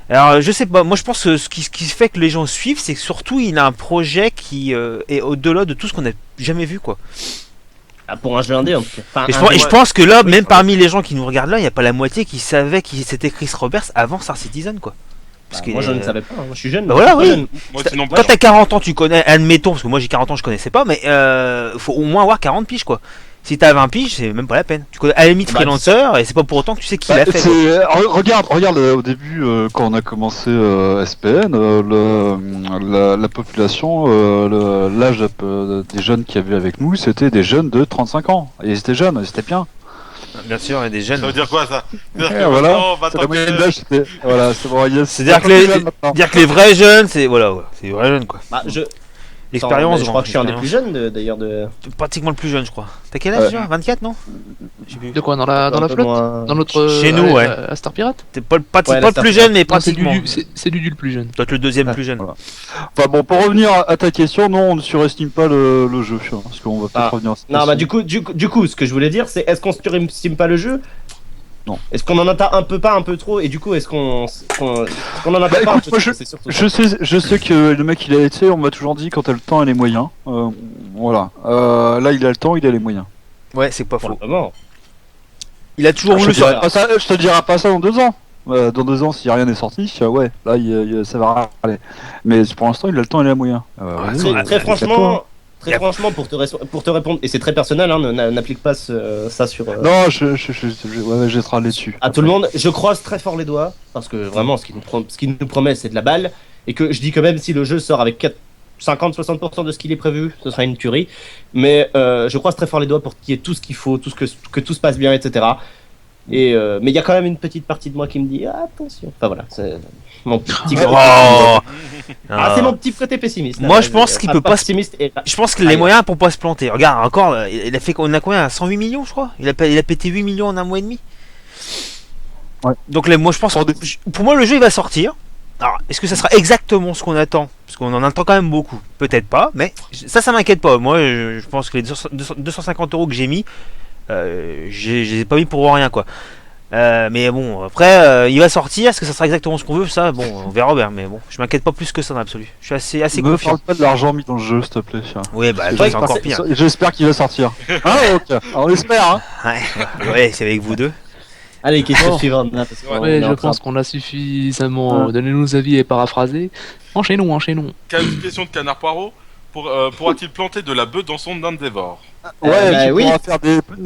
Alors, je sais pas, moi je pense que ce qui fait que les gens suivent, c'est que surtout il a un projet qui est au-delà de tout ce qu'on a jamais vu quoi. Ah, pour un jeu indé en tout cas. Enfin, Et je pense que là, même parmi les gens qui nous regardent là, il n'y a pas la moitié qui savait qui c'était Chris Roberts avant Star Citizen quoi. Parce que, moi je ne savais pas, moi je suis jeune. Bah voilà, oui. Jeune. Moi sinon Quand t'as 40 ans, tu connais, admettons, parce que moi j'ai 40 ans, je connaissais pas, mais faut au moins avoir 40 piges quoi. Si t'as 20 piges, c'est même pas la peine. Tu connais à la limite Freelancer, et c'est pas pour autant que tu sais qui l'a fait. Regarde au début, quand on a commencé SPN, la population, l'âge des jeunes qu'il y avait avec nous, c'était des jeunes de 35 ans. Et ils étaient jeunes, ils étaient bien. Bien sûr, il y a des jeunes. Ça veut dire quoi ça? Voilà, c'est la moyenne d'âge, voilà, c'est bon, C'est-à-dire que les vrais jeunes, c'est les vrais jeunes quoi. Bah, L'expérience, je crois que je suis un des plus jeunes d'ailleurs de. Pratiquement le plus jeune, je crois. T'as quel âge déjà 24 non? Je sais plus. De quoi, dans la flotte? Dans notre. Chez nous, ouais. À Star Pirate? T'es pas le plus jeune, mais Non, c'est pratiquement. c'est du le plus jeune. Toi, le deuxième plus jeune. Voilà. Enfin bon, pour revenir à ta question, non, on ne surestime pas le jeu, hein, parce qu'on va peut-être revenir à cette Non, question. bah du coup, ce que je voulais dire, c'est est-ce qu'on surestime pas le jeu? Non. Est-ce qu'on en attend un peu trop et du coup est-ce qu'on en attend pas un peu trop? C'est surtout ça. Je sais que le mec il a été, on m'a toujours dit quand t'as le temps et les moyens. Voilà. Là il a le temps, il a les moyens. Ouais, c'est pas Pour faux. le moment. Il a toujours Je voulu te dirai pas ça, je te dirai pas ça dans 2 ans. Dans 2 ans, si rien n'est sorti, ouais, là ça va aller. Mais pour l'instant, il a le temps et les moyens. Très franchement, pour te répondre, et c'est très personnel, hein, n'applique pas ça sur. Non, je serai là-dessus. À tout le monde, je croise très fort les doigts parce que vraiment, ce qu'il nous promet, c'est de la balle, et que je dis que même si le jeu sort avec 50-60% de ce qu'il est prévu, ce sera une tuerie. Mais je croise très fort les doigts pour qu'il y ait tout ce qu'il faut, que tout se passe bien, etc. Mais il y a quand même une petite partie de moi qui me dit attention. Enfin voilà, c'est mon petit côté. C'est mon petit côté pessimiste. Moi, je pense qu'il peut pas pessimiste. Je pense qu'il a les moyens pour pas se planter. Regarde, encore, il a fait on a combien 108 millions, je crois. Il a pété 8 millions en un mois et demi. Ouais. Donc moi, je pense pour moi, le jeu il va sortir. Alors, est-ce que ça sera exactement ce qu'on attend? Parce qu'on en attend quand même beaucoup. Peut-être pas, mais ça m'inquiète pas. Moi, je pense que les 250 € que j'ai mis, je les ai pas mis pour rien, quoi. Mais bon, après, il va sortir. Est-ce que ça sera exactement ce qu'on veut? Ça, bon, on verra bien. Mais bon, je m'inquiète pas plus que ça dans l'absolu. Je suis assez Ne confiant. parle pas de l'argent mis dans le jeu, s'il te plaît. Oui, bah, Parce que c'est encore pire. J'espère qu'il va sortir. Ok, on espère, hein. Ouais, c'est avec vous deux. Allez, question suivante. Parce qu'on Ouais, est je en train pense qu'on a suffisamment donné nos avis et paraphrasé. Enchaînons. Question de Canard Poirot. Pourra-t-il planter de la bœuf dans son Endeavor? Ouais, tu oui. pourras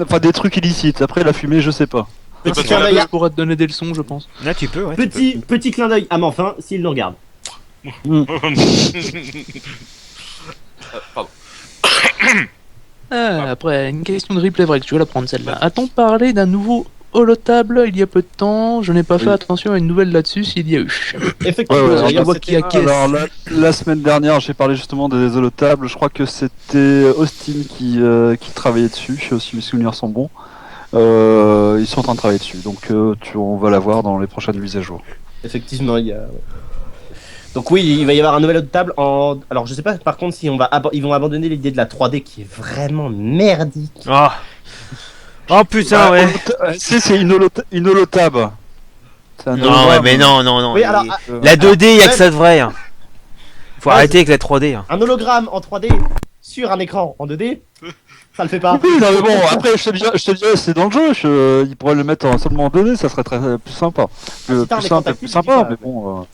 faire des trucs illicites. Après, la fumée, je sais pas. Petit que clin d'œil Je pourrais te donner des leçons, je pense. Là, tu peux, ouais. petit clin d'œil à Manfin s'il nous regarde. Pardon. Après, une question de replay vrai que tu veux la prendre celle-là. A-t-on parlé d'un nouveau holotable il y a peu de temps? Je n'ai pas fait attention à une nouvelle là-dessus s'il y a eu. Effectivement, Ouais, je vois qu'il y a caisse. Alors, la semaine dernière, j'ai parlé justement des holotables. Je crois que c'était Austin qui travaillait dessus, si mes souvenirs sont bons. Ils sont en train de travailler dessus, donc on va la voir dans les prochaines mises à jour. Effectivement, il y a. Donc oui, il va y avoir un nouvel table en. Alors je sais pas par contre si ils vont abandonner l'idée de la 3D qui est vraiment merdique. Oh putain, ouais. C'est une holotable. C'est un Non, hologramme. ouais, mais non. Oui, alors, La 2D, y a que même- ça de vrai. Hein. Faut Ouais, arrêter avec la 3D. Hein. un hologramme en 3D sur un écran en 2D, ça le fait pas. Oui, non, mais bon, après, je te dirais, c'est dans le jeu. Ils pourraient le mettre seulement en données, ça serait plus sympa. si t'as un Plus écran simple et tactile, plus tu sympa, dis mais bon.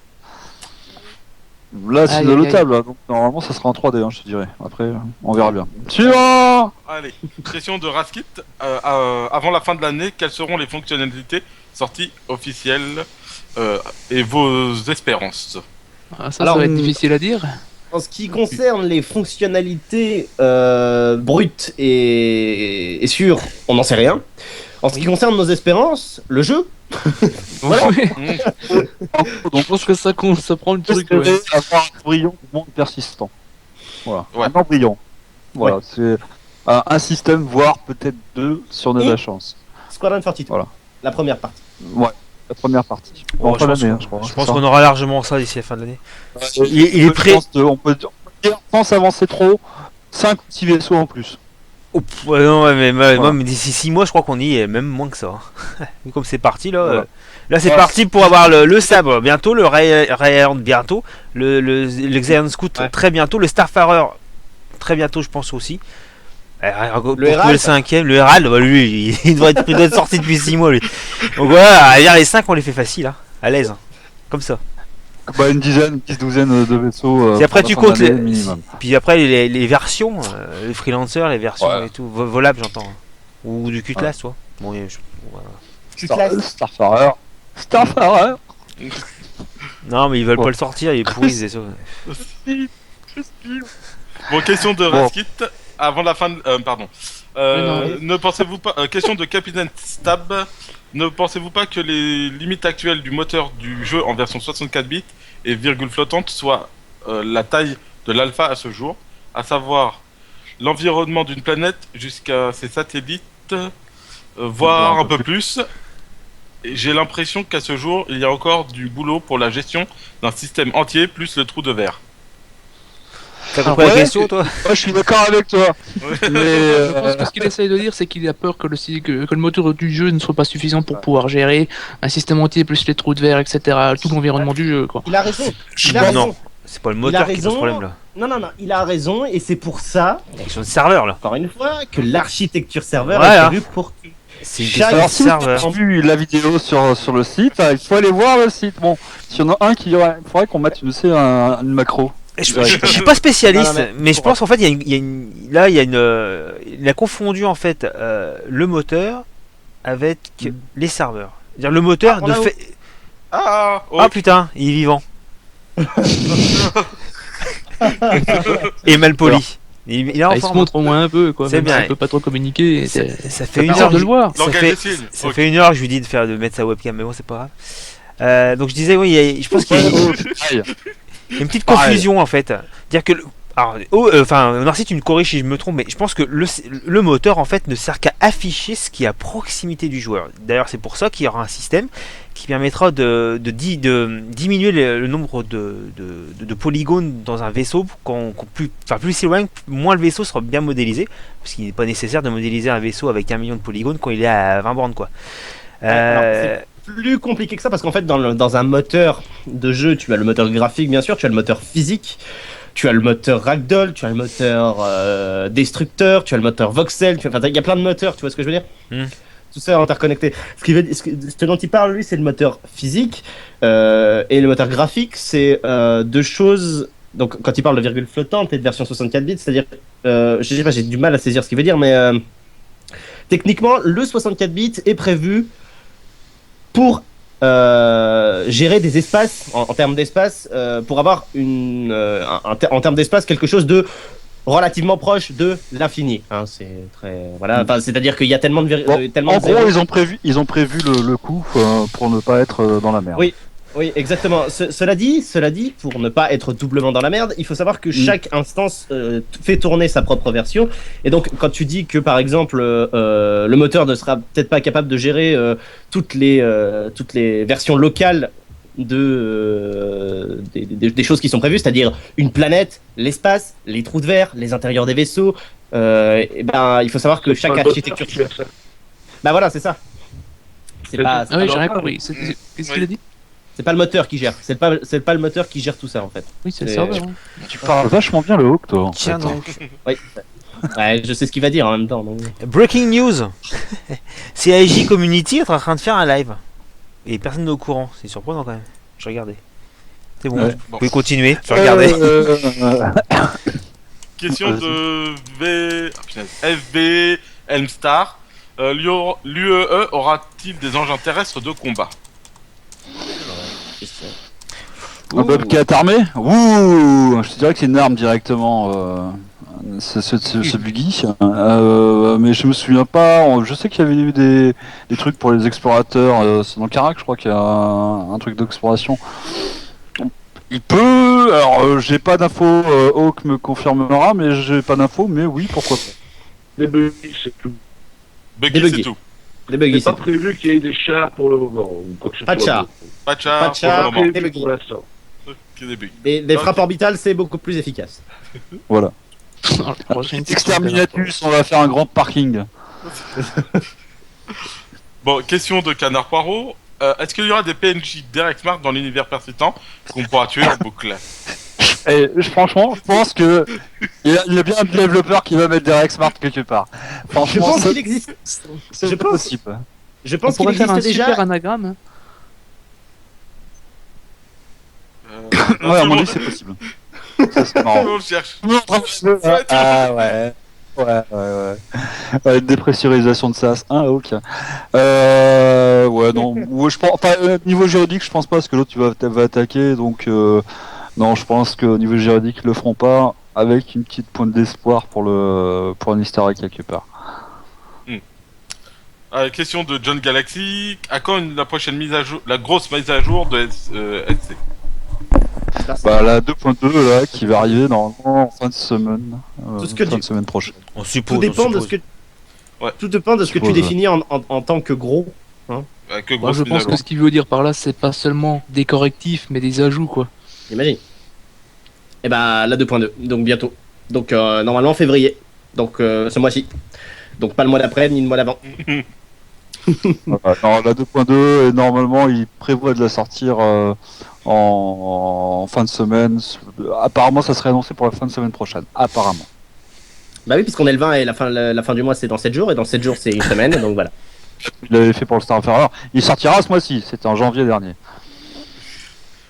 Là, c'est Aïe, une aïe, holotable, donc normalement, ça sera en 3D, je te dirais. Après, on verra bien. Suivant. Allez, question de Raskit. Avant la fin de l'année, quelles seront les fonctionnalités sorties officielles et vos espérances? Ça Alors, va être difficile à dire. En ce qui concerne les fonctionnalités brutes et sûres, on n'en sait rien. En ce qui concerne nos espérances, le jeu, voilà. Je pense que ça prend le truc. Vous Ouais. devez avoir un brillant monde persistant. Voilà, Ouais. un embryon. Voilà, c'est un système, voire peut-être 2 si on a de la chance. Squadron 42, Voilà. la première partie. Ouais, la première partie. Bon, Bon, je pas pense l'année, qu'on- je crois. je pense qu'on aura largement ça d'ici la fin de l'année. Il il est prêt. On peut dire, sans s'avancer trop, 5 petits vaisseaux en plus. Oh, ouais, non, ouais, mais Voilà. moi, mais d'ici 6 mois, je crois qu'on y est, même moins que ça. Vu comme c'est parti là. Voilà. Là, c'est Ouais. parti pour avoir le sabre bientôt, le Rayhorn bientôt, le Xeon Scout Ouais. très bientôt, le Starfarer très bientôt, je pense aussi. Pour trouver Herald. le 5ème, le Herald, bah, lui, il doit être sorti depuis 6 mois lui. Donc voilà, à dire les 5 on les fait facile, hein, à l'aise, hein, comme ça. Bah, une dizaine, 10-12 de vaisseaux. Et après pour tu la fin comptes d'année minimum. puis après les versions, les freelancers, les versions Ouais. et tout, volables j'entends. Hein. Ou du Q-Class, toi. Bon, voilà. Starfarer. Starfarer. Non, mais ils veulent Bon. pas le sortir, il est pourri ces vaisseaux. Bon, question de Bon. Raskit, avant la fin de... pardon. Ne pensez-vous pas... question de Capitaine Stab. Ne pensez-vous pas que les limites actuelles du moteur du jeu en version 64 bits et virgule flottante soient la taille de l'alpha à ce jour, à savoir l'environnement d'une planète jusqu'à ses satellites, voire un peu plus. Et j'ai l'impression qu'à ce jour, il y a encore du boulot pour la gestion d'un système entier plus le trou de verre. T'as compris la question, toi? Moi, je suis d'accord avec toi. Mais Je pense que ce qu'il essaye de dire, c'est qu'il a peur que le moteur du jeu ne soit pas suffisant pour pouvoir gérer un système entier plus les trous de verre, etc. Tout l'environnement du jeu, quoi. Il a raison. Je Il a pense- raison. non. C'est pas le moteur qui pose raison. problème là. Non, il a raison, et c'est pour ça, C'est une question de serveur là. encore une fois, que l'architecture serveur Voilà. est prévue pour que C'est une Chaque- question alors, de si vous avez serveur. vu la vidéo sur le site, il faut aller voir le site. Bon, s'il y en a un qui aurait, il faudrait qu'on mette une macro. Je suis pas spécialiste, Non, non, mais je pense en fait là il a confondu en fait le moteur avec les serveurs. C'est-à-dire le moteur Ah, de on a- fait. Ah, oh, Ah putain, il est vivant. Et mal poli. Il est en Ah, il se forme. montre au moins un peu, quoi. C'est Même bien. s'il peut pas trop communiquer. et Ça, C'est ça c'est fait une bizarre heure de le voir. Ça langage fait, des signes. ça Ok. fait une heure que je lui dis de mettre sa webcam, mais bon c'est pas grave. Donc je disais oui, je pense qu'il y a Pareil. Il y a une petite Pareil. confusion en fait. Dire que Narcy, tu me corriges si je me trompe, mais je pense que le moteur en fait ne sert qu'à afficher ce qui est à proximité du joueur. D'ailleurs, c'est pour ça qu'il y aura un système qui permettra de diminuer le nombre de polygones dans un vaisseau. Plus c'est loin, moins le vaisseau sera bien modélisé, parce qu'il n'est pas nécessaire de modéliser un vaisseau avec 1 million de polygones quand il est à 20 bornes quoi. Alors, plus compliqué que ça parce qu'en fait dans un moteur de jeu tu as le moteur graphique bien sûr, tu as le moteur physique, tu as le moteur ragdoll, tu as le moteur destructeur, tu as le moteur voxel, il y a plein de moteurs, tu vois ce que je veux dire. Tout ça interconnecté. Ce dont il parle lui c'est le moteur physique et le moteur graphique c'est deux choses. Donc quand il parle de virgule flottante et de version 64 bits, c'est-à-dire je sais pas, j'ai du mal à saisir ce qu'il veut dire, mais techniquement le 64 bits est prévu pour gérer des espaces, en termes d'espace, pour avoir en termes d'espace quelque chose de relativement proche de l'infini. Hein, c'est très voilà. Enfin, c'est-à-dire qu'il y a tellement de Bon, tellement en de zéros. gros, ils ont prévu le coup pour ne pas être dans la merde. Oui. Oui, exactement. Cela dit, pour ne pas être doublement dans la merde, il faut savoir que chaque instance fait tourner sa propre version. Et donc, quand tu dis que, par exemple, le moteur ne sera peut-être pas capable de gérer toutes les versions locales des choses qui sont prévues, c'est-à-dire une planète, l'espace, les trous de verre, les intérieurs des vaisseaux, et ben, il faut savoir que chaque architecture... Bah voilà, c'est ça. C'est pas... Ah oui, j'ai rien compris. Qu'est-ce qu'il a dit? C'est pas le moteur qui gère, c'est pas le moteur qui gère tout ça en fait. Oui, c'est le C'est- serveur. hein. Tu parles vachement bien le Hawk, toi. en Tiens fait. donc. Oui. Ouais, je sais ce qu'il va dire en même temps. Donc... Breaking news. CIJ Community est en train de faire un live. Et personne n'est au courant. C'est surprenant quand même. Je regardais. C'est bon, Ouais. vous pouvez continuer. Je regardais. Question de FB Helmstar. L'UEE aura-t-il des engins terrestres de combat? Un Bobcat armé? Ouh, je te dirais que c'est une arme directement. Ce buggy. Mais je me souviens pas. Je sais qu'il y avait eu des trucs pour les explorateurs. C'est dans Karak, je crois qu'il y a un truc d'exploration. Il peut. Alors, j'ai pas d'infos. Hawk me confirmera, mais j'ai pas d'infos. Mais oui, pourquoi pas. Les buggy, c'est tout. Buggy, buggy. c'est tout. Les buggy, C'est pas c'est prévu qu'il y ait des chars pour le moment. Ou quoi que ce Pas de soit. chars. Pas de char, Pas de char. pour le moment. Des Prévu buggy. pour l'instant. Que des buggy. Des Ok. frappes orbitales, c'est beaucoup plus efficace. Voilà. Alors, la prochaine question, Exterminatus, on va faire un grand parking. Bon, question de Canard Poirot. Est-ce qu'il y aura des PNJ Derek Smart dans l'univers persistant qu'on pourra tuer en boucle? Et franchement, je pense que il y a bien un développeur qui va mettre Derek Smart quelque part. Je Franchement, pense ça- qu'il existe. c'est je pense- possible. Je On pense qu'il pourrait faire un existe déjà. super anagramme. Hein. Ouais, à mon avis, c'est possible. Ça, c'est marrant. On le cherche. Ah ouais. Ouais, dépressurisation de SAS. Ah, ok. Ouais, non. Ouais, je pense, enfin, niveau juridique, je pense pas, parce que l'autre, tu va attaquer, donc non, je pense qu'au niveau juridique, ils le feront pas, avec une petite pointe d'espoir pour un easter egg quelque part. Question de John Galaxy. À quand la prochaine mise à jour, la grosse mise à jour de SC? Bah, la 2.2, là, qui va arriver normalement en fin de semaine. Tout ce que fin tu- de semaine prochaine. On suppose. Tout dépend de ce que. Ouais. Tout dépend de ce que tu Suppose. définis en tant que gros. Que Moi, grosse je mise à pense jour. que ce qu'il veut dire par là, c'est pas seulement des correctifs, mais des ajouts, quoi. J'imagine. Et bah la 2.2, donc bientôt. Donc normalement février. Donc ce mois-ci. Donc pas le mois d'après ni le mois d'avant. Voilà. Non, la 2.2, et normalement, il prévoit de la sortir en fin de semaine. Apparemment, ça serait annoncé pour la fin de semaine prochaine. Apparemment. Bah oui, puisqu'on est le 20 et la fin du mois c'est dans 7 jours, et dans 7 jours c'est une semaine, donc voilà. Il l'avait fait pour le Star Inferior. Il sortira ce mois-ci. C'était en janvier dernier.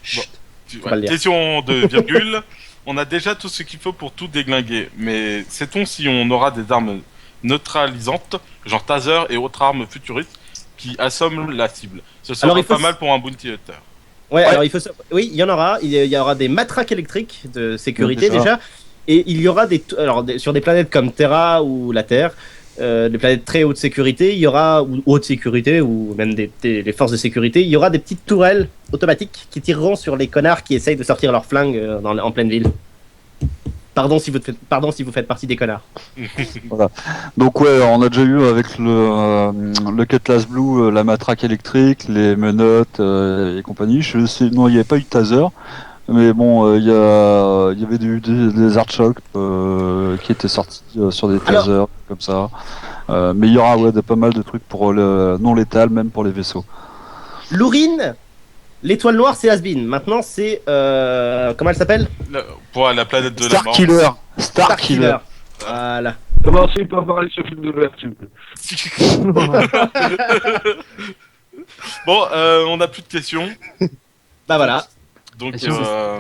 Faut pas le dire. Question de virgule. On a déjà tout ce qu'il faut pour tout déglinguer, mais sait-on si on aura des armes neutralisantes, genre taser et autres armes futuristes, qui assomment la cible? Ce sera Alors, il faut pas mal pour un bounty hunter. Ouais, alors il faut oui, il y en aura. Il y aura des matraques électriques de sécurité Oui, déjà. déjà. Et il y aura sur des planètes comme Terra ou la Terre, des planètes très haute sécurité, il y aura, ou haute sécurité, ou même les forces de sécurité, il y aura des petites tourelles automatiques qui tireront sur les connards qui essayent de sortir leurs flingues en pleine ville. Pardon si vous faites partie des connards. Donc ouais, on a déjà eu avec le Cutlass Blue la matraque électrique, les menottes et compagnie. Non, il n'y avait pas eu de taser, mais bon, il y avait des Archok qui étaient sortis sur des Alors- tasers comme ça. Mais il y aura pas mal de trucs pour le non létal, même pour les vaisseaux. Lourine, l'étoile noire c'est Asbin. Maintenant c'est comment elle s'appelle? Pour la planète de la Star mort. Killer, Star Killer. Voilà. Commencez par parler de ce film de vertu. Bon, on n'a plus de questions. Bah voilà. Donc, Est-ce que euh,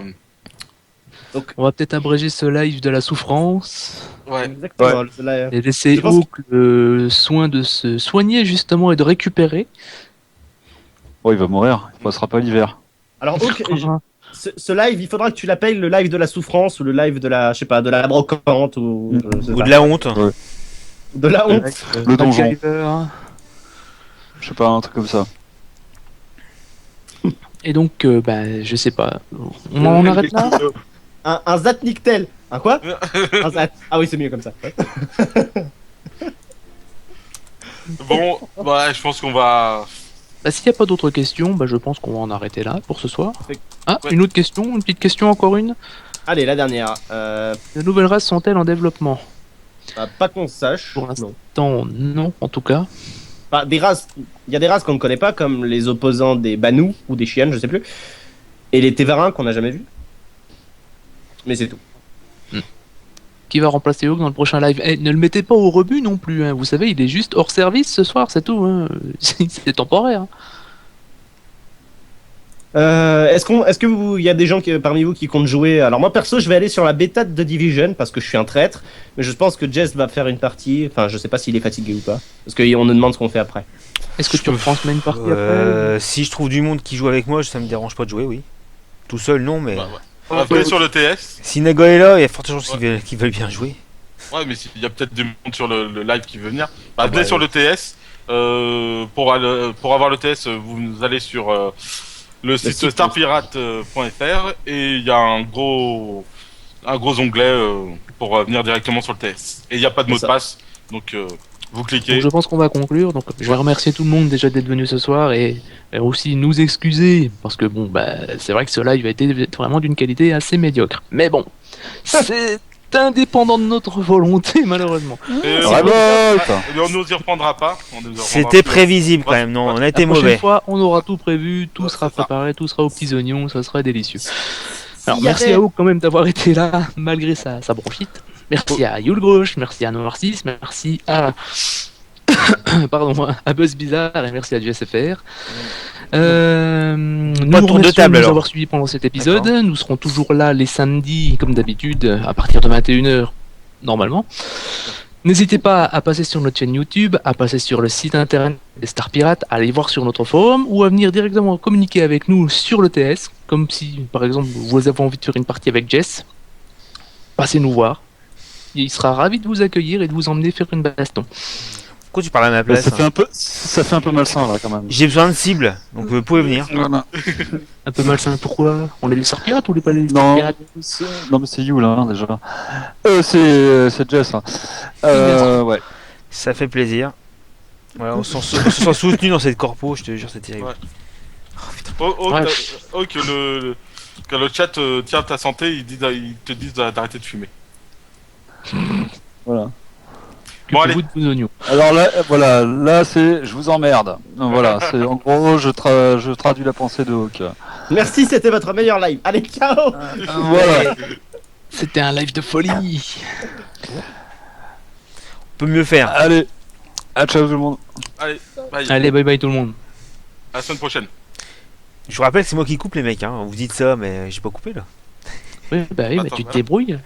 On va peut-être abréger ce live de la souffrance ouais. Exactement. Là, et laisser Je pense Hawk le soin de se soigner justement et de récupérer. Oh, il va mourir, il passera pas l'hiver. alors Hawk, ce live, il faudra que tu l'appelles le live de la souffrance ou le live de la, je sais pas, de la brocante ou je sais Ou pas. de la honte. De la honte. Le donjon, MacGyver. je sais pas, un truc comme ça. Et donc, je sais pas. On arrête là. Un Zat Nictel. Un quoi? Un Zat. Ah oui, c'est mieux comme ça. Ouais. Bon, ouais, je pense qu'on va. Bah, s'il n'y a pas d'autres questions, je pense qu'on va en arrêter là pour ce soir. Ah, Ouais. une autre question, une petite question, encore une. Allez, la dernière. Les nouvelles races sont-elles en développement? Pas qu'on sache. Pour l'instant. Non. Non, en tout cas. Enfin, des races. Il y a des races qu'on ne connaît pas, comme les opposants des Banu ou des Chiennes, je sais plus. Et les Tévarins qu'on n'a jamais vus. Mais c'est tout. Qui va remplacer Hawk dans le prochain live? Ne le mettez pas au rebut non plus, hein. Vous savez, il est juste hors service ce soir, c'est tout, hein. C'est temporaire, hein. Est-ce que il y a des gens parmi vous qui comptent jouer? Alors moi perso, je vais aller sur la bêta de The Division parce que je suis un traître, mais je pense que Jess va faire une partie. Enfin, je sais pas s'il est fatigué ou pas, parce qu'on nous demande ce qu'on fait après. Est-ce que tu retransmets une partie après? Si je trouve du monde qui joue avec moi, ça me dérange pas de jouer, oui. Tout seul, non, mais Bah, ouais. On va jouer sur le TS. si Nago est là, il y a forte chance qu'ils veulent bien jouer. Ouais, mais il y a peut-être des monde sur le live qui veut venir. Bah, venez ouais. sur le TS. Pour avoir le TS, vous allez sur le site starpirate.fr et il y a un gros onglet pour venir directement sur le TS. Et il n'y a pas de mot de passe, donc vous cliquez. Donc je pense qu'on va conclure. Donc je vais remercier tout le monde déjà d'être venu ce soir et aussi nous excuser parce que bon bah c'est vrai que ce live a été vraiment d'une qualité assez médiocre. Mais bon, c'est indépendant de notre volonté malheureusement. Et, Révolte. on nous y reprendra pas. C'était prévisible quand même, non, on a été La prochaine mauvais. fois, on aura tout prévu, tout Ouais, sera c'est ça. préparé, tout sera aux petits oignons, ça sera délicieux. Alors S'il y merci avait- à Oak quand même d'avoir été là malgré sa bronchite. Merci à Yul Grosch, merci à Noir6, merci à pardon, à Buzz Bizarre et merci à du SFR. Nous Pas de vous tour de remercions table, de nous alors. avoir suivis pendant cet épisode. Nous serons toujours là les samedis comme d'habitude à partir de 21h normalement. N'hésitez pas à passer sur notre chaîne YouTube, à passer sur le site internet des Star Pirates, à aller voir sur notre forum ou à venir directement communiquer avec nous sur le TS, comme si par exemple vous avez envie de faire une partie avec Jess. Passez nous voir. Il sera ravi de vous accueillir et de vous emmener faire une baston. Pourquoi tu parles à ma Bah, place ça fait un peu malsain là quand même. J'ai besoin de cible, donc vous pouvez venir. Voilà. Un peu malsain, pourquoi? On est les Star Pirates ou les pas les Star Non, Pirates? non mais c'est You là hein, déjà. C'est Jess. Hein. Ouais. Ça fait plaisir. Voilà, on se sent soutenu dans cette corpo, je te jure, c'est terrible. Ouais. Ouais. Que le chat tient ta santé, ils te disent d'arrêter de fumer. Voilà. Bon, allez. Occupez-vous de vos oignons. Alors là, voilà, là c'est je vous emmerde. Donc, voilà, c'est en gros je traduis la pensée de Hawk. Merci, c'était votre meilleur live. Allez, ciao. Voilà. C'était un live de folie. On peut mieux faire. Allez, à ciao tout le monde. Allez, bye. Allez, bye bye tout le monde. À la semaine prochaine. Je vous rappelle, c'est moi qui coupe les mecs, hein. Vous dites ça, mais j'ai pas coupé là. Oui, bah Attends, tu te voilà. débrouilles.